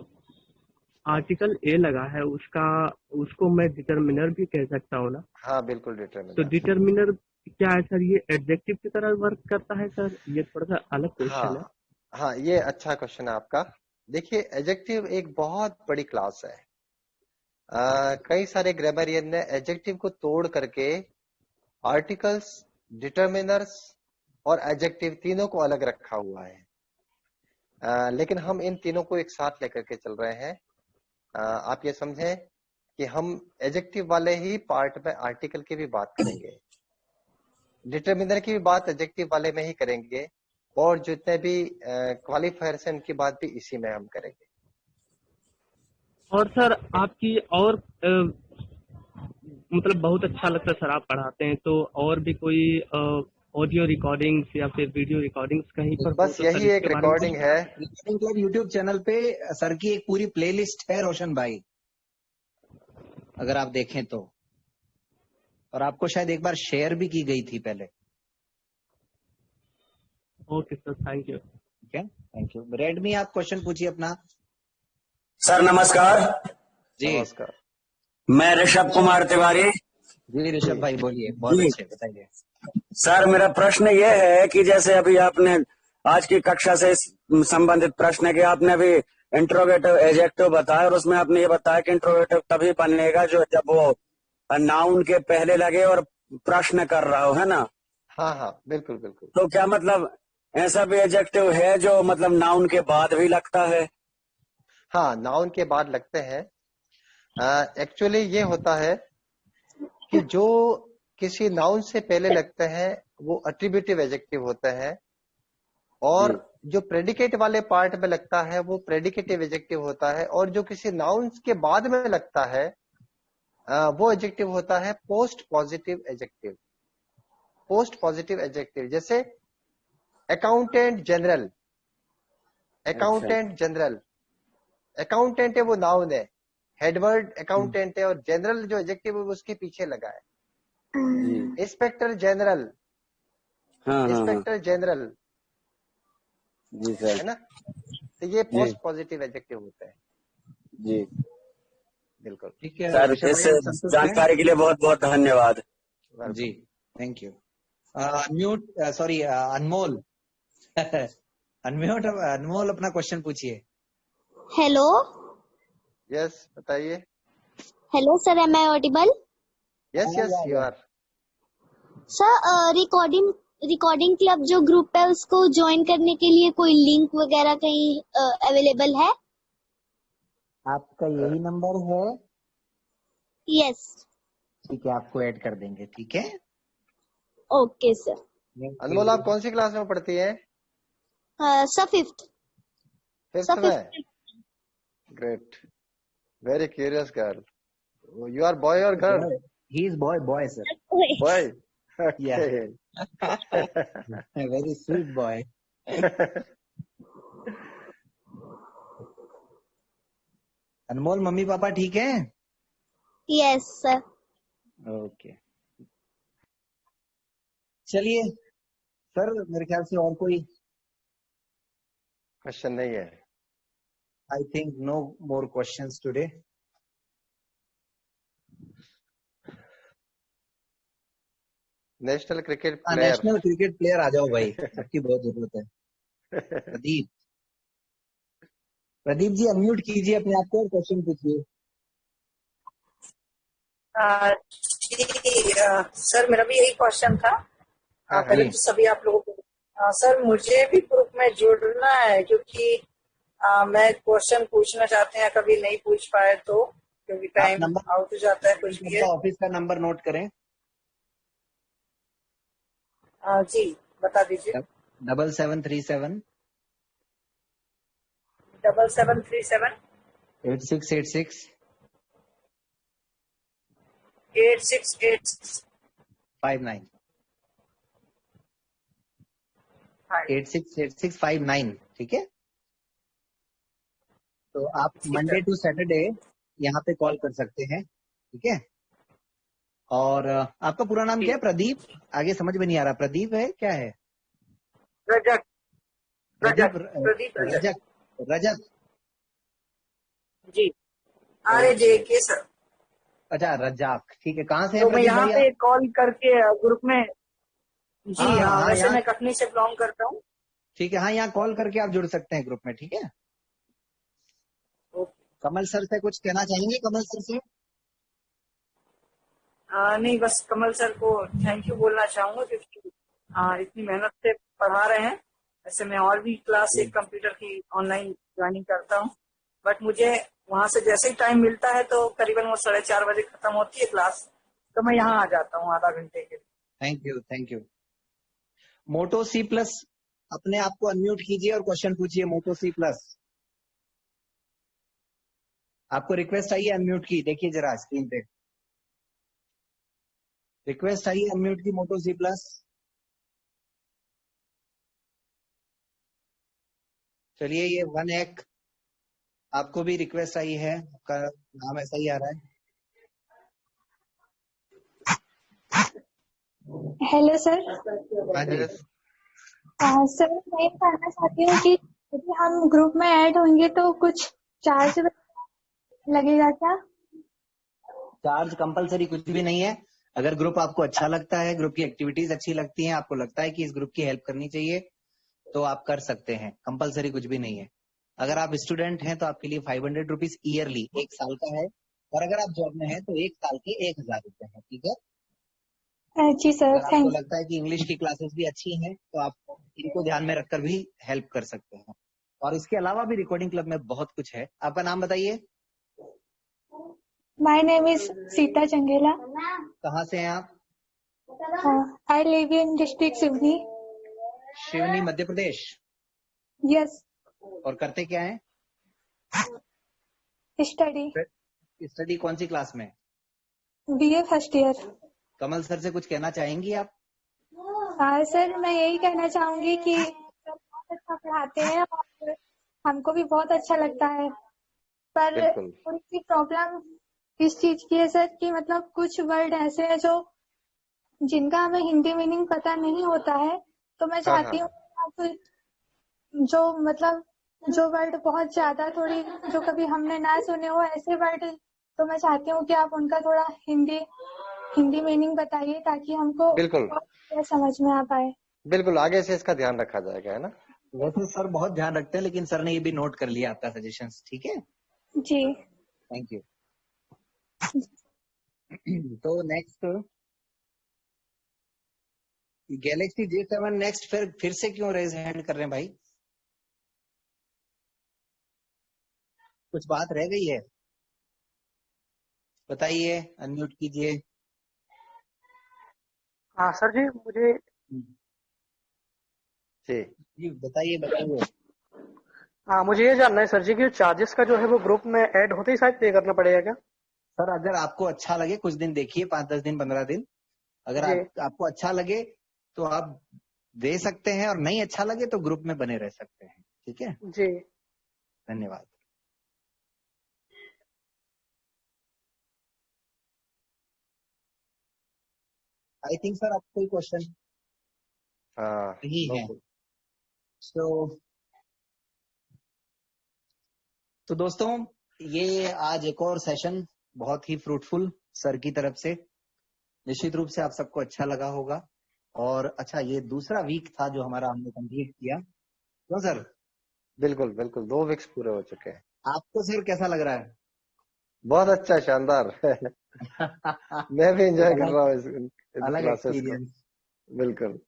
आर्टिकल ए लगा है उसको मैं डिटर्मिनर भी कह सकता हूँ ना? हाँ बिल्कुल तो डिटर्मिनर। डिटर्मिनर क्या है सर? ये एडजेक्टिव की तरह वर्क करता है सर? ये थोड़ा सा अलग क्वेश्चन है। हाँ हाँ, ये अच्छा क्वेश्चन है आपका। देखिए, एडजेक्टिव एक बहुत बड़ी क्लास है। कई सारे ग्रामरियन ने एडजेक्टिव को तोड़ करके आर्टिकल्स, डिटर्मिनर्स और एडजेक्टिव तीनों को अलग रखा हुआ है। लेकिन हम इन तीनों को एक साथ लेकर के चल रहे हैं। आप ये समझें कि हम एडजेक्टिव वाले ही पार्ट में आर्टिकल की भी बात करेंगे, डिटर्मिनर की भी बात एडजेक्टिव वाले में ही करेंगे, और जितने भी क्वालिफायर्स हैं उनकी बात भी इसी में हम करेंगे। और सर आपकी और मतलब बहुत अच्छा लगता है सर आप पढ़ाते हैं, तो और भी कोई ऑडियो रिकॉर्डिंग्स या फिर वीडियो रिकॉर्डिंग्स कहीं पर हो बस तो यही सर एक इसके बारे में रिकॉर्डिंग है। रिकॉर्डिंग क्लब यूट्यूब चैनल पे सर की एक पूरी प्लेलिस्ट है रोशन भाई, अगर आप देखें तो। और आपको शायद एक बार शेयर भी की गई थी पहले। Okay sir, thank you. ठीक है, थैंक यू। रेडमी, आप क्वेश्चन पूछिए अपना। सर नमस्कार, जी नमस्कार मैं ऋषभ कुमार तिवारी। जी ऋषभ भाई बोलिए, बहुत जी अच्छे, बताइए। सर, मेरा प्रश्न ये है कि जैसे अभी आपने आज की कक्षा से संबंधित प्रश्न है कि आपने अभी इंट्रोगेटिव एडजेक्टिव बताया, और उसमें आपने ये बताया कि इंट्रोगेटिव तभी बनेगा जो जब वो नाउन के पहले लगे और प्रश्न कर रहा हो, है ना? हाँ हाँ बिल्कुल बिल्कुल। तो क्या मतलब ऐसा भी एडजेक्टिव है जो मतलब नाउन के बाद भी लगता है? हाँ, नाउन के बाद लगते हैं। एक्चुअली ये होता है कि जो किसी नाउन से पहले लगते हैं वो एट्रीब्यूटिव एडजेक्टिव होते हैं, और जी जो प्रेडिकेट वाले पार्ट में लगता है वो प्रेडिकेटिव एडजेक्टिव होता है, और जो किसी नाउन के बाद में लगता है वो एडजेक्टिव होता है post positive adjective. Post positive adjective जैसे अकाउंटेंट जनरल, अच्छा। अकाउंटेंट जनरल, अकाउंटेंट है वो नाउन है, हेडवर्ड अकाउंटेंट है, और जनरल जो एडजेक्टिव है वो उसके पीछे लगा है। जी इंस्पेक्टर जनरल, हाँ हाँ हाँ इंस्पेक्टर जनरल, जी सर। है ना। तो ये जी पोस्ट पॉजिटिव एडजेक्टिव होते हैं। जी बिल्कुल। ठीक है सर, ऋषभ इस भाई, आप संतुष्ट हैं? जानकारी के लिए बहुत बहुत धन्यवाद। जी thank you. Unmute, sorry Anmol unmute, Anmol अपना क्वेश्चन पूछिए। हेलो यस बताइए। Hello sir, am I audible? Yes yes you are. Sir, recording club जो ग्रुप है उसको ज्वाइन करने के लिए कोई लिंक वगैरह कहीं अवेलेबल है? आपका यही नंबर है? यस। ठीक है, आपको ऐड कर देंगे। ठीक है, ओके सर। अनमोल, आप कौन सी क्लास में पढ़ती हैं? Sir fifth. फिफ्थ में? Great, very curious girl. You are boy और girl? He is boy, boy sir. Boy. Yeah very sweet boy. Anmol, मम्मी पापा ठीक है? Yes sir. ओके, चलिए सर, मेरे ख्याल से और कोई, क्वेश्चन नहीं है। I think no more questions today. National cricket player. National cricket player आ जाओ भाई, आपकी बहुत जरूरत है। प्रदीप, प्रदीप जी अनम्यूट कीजिए अपने आप को और क्वेश्चन पूछिए। जी सर, मेरा भी यही क्वेश्चन था। हाँ पहले हाँ तो सभी आप लोगों को सर, मुझे भी ग्रुप में जुड़ना है, क्योंकि मैं क्वेश्चन पूछना चाहते हैं, कभी नहीं पूछ पाए तो, क्योंकि आप टाइम नंबर, आउट हो जाता है कुछ भी है। ऑफिस का नंबर नोट करें। जी बता दीजिए। 7737 7737 8686 8686 59 हाँ 868659। ठीक है, तो आप मंडे टू सैटरडे यहाँ पे कॉल कर सकते हैं। ठीक है, और आपका पूरा नाम क्या है? प्रदीप? आगे समझ में नहीं आ रहा, प्रदीप है क्या है? रजत, प्रदीप, प्रदीप रजत। रजत, रजत। जी RAJK सर। अच्छा रज्जाक, ठीक है। कहाँ से है तो मैं प्रदीप यहाँ भैया? पे कॉल करके ग्रुप में जी हाँ वैसे यहाँ मैं कटनी से बिलोंग करता हूँ। ठीक है, हाँ यहाँ कॉल करके आप जुड़ सकते हैं ग्रुप में, ठीक है। कमल सर से कुछ कहना चाहेंगे? कमल सर से नहीं बस कमल सर को थैंक यू बोलना चाहूंगा क्योंकि इतनी मेहनत से पढ़ा रहे हैं। ऐसे मैं और भी क्लास एक कंप्यूटर की ऑनलाइन ज्वाइनिंग करता हूँ, बट मुझे वहां से जैसे ही टाइम मिलता है तो करीबन वो 4:30 बजे खत्म होती है क्लास, तो मैं यहाँ आ जाता हूँ आधा घंटे के लिए। Thank you, thank you. Moto C+, अपने आप को अनम्यूट कीजिए और क्वेश्चन पूछिए। मोटो C+, आपको रिक्वेस्ट आई है अनम्यूट की, देखिए जरा स्क्रीन पे रिक्वेस्ट आई है अनम्यूट की। मोटो C+, चलिए ये 1 आपको भी रिक्वेस्ट आई है, आपका नाम ऐसा ही आ रहा है। Hello sir. हाँ जी सर मैं ये कहना चाहती हूँ कि यदि हम ग्रुप में ऐड होंगे तो कुछ चार्ज लगेगा क्या? चार्ज कंपलसरी कुछ भी नहीं है। अगर ग्रुप आपको अच्छा लगता है, ग्रुप की एक्टिविटीज अच्छी लगती हैं, आपको लगता है कि इस ग्रुप की हेल्प करनी चाहिए, तो आप कर सकते हैं। कंपलसरी कुछ भी नहीं है। अगर आप स्टूडेंट हैं तो आपके लिए 500 रुपीज ईयरली 1 साल का है, और अगर आप जॉब में हैं तो 1 साल के 1000 रुपए है, ठीक है। जी सर, अगर आपको थैंक लगता है कि इंग्लिश की क्लासेस भी अच्छी हैं तो आप इनको ध्यान में रखकर भी हेल्प कर सकते हैं। और इसके अलावा भी रिकॉर्डिंग क्लब में बहुत कुछ है। आपका नाम बताइए। My name is Sita Changela. कहाँ से हैं आप? I live in district Seoni. Seoni, Madhya Pradesh. Yes. और करते क्या हैं? स्टडी। स्टडी कौन सी क्लास में? BA first year. Kamal sir से कुछ कहना चाहेंगी आप? सर मैं यही कहना चाहूंगी कि सर बहुत अच्छा पढ़ाते हैं और हमको भी बहुत अच्छा लगता है, पर थोड़ी सी प्रॉब्लम इस चीज की है सर कि मतलब कुछ वर्ड ऐसे हैं जो जिनका हमें हिंदी मीनिंग पता नहीं होता है, तो मैं चाहती हूँ आप जो मतलब जो वर्ड बहुत ज्यादा थोड़ी जो कभी हमने ना सुने हो ऐसे वर्ड, तो मैं चाहती हूँ कि आप उनका थोड़ा हिंदी मीनिंग बताइए ताकि हमको बिल्कुल समझ में आ पाए। बिल्कुल, आगे से इसका ध्यान रखा जाएगा, है ना। वैसे सर बहुत ध्यान रखते हैं, लेकिन सर ने ये भी नोट कर लिया आपका सजेशंस, ठीक है। जी थैंक यू। तो नेक्स्ट गैलेक्सी J7 नेक्स्ट फिर से क्यों रेज हैंड कर रहे हैं भाई? कुछ बात रह गई है? बताइए, अनम्यूट कीजिए। हाँ सर जी, मुझे जी बताइए। मुझे ये जानना है सर जी कि चार्जेस का जो है वो ग्रुप में ऐड होते ही शायद पे करना पड़ेगा क्या? सर अगर आपको अच्छा लगे, कुछ दिन देखिए, 5-10 दिन 15 दिन, अगर आपको अच्छा लगे तो आप दे सकते हैं, और नहीं अच्छा लगे तो ग्रुप में बने रह सकते हैं, ठीक है जी। धन्यवाद। आई थिंक सर आपको कोई क्वेश्चन नहीं है। तो दोस्तों ये आज एक और सेशन बहुत ही फ्रूटफुल सर की तरफ से, निश्चित रूप से आप सबको अच्छा लगा होगा। और अच्छा, ये दूसरा वीक था जो हमारा हमने कंप्लीट किया, क्यों सर? बिल्कुल बिल्कुल, 2 वीक्स पूरे हो चुके हैं। आपको सर कैसा लग रहा है? बहुत अच्छा, शानदार। मैं भी एंजॉय कर रहा हूँ अलग क्लासेस को। एक्सपीरियंस। बिल्कुल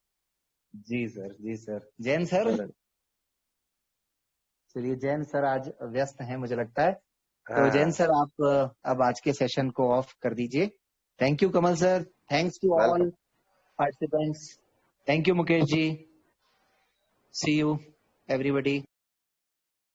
जी सर, जी सर। जैन सर, चलिए जैन सर आज व्यस्त हैं मुझे लगता है, तो जैन सर आप अब आज के सेशन को ऑफ कर दीजिए। Thank you Kamal sir, thanks to all participants. Thank you Mukesh ji, see you everybody.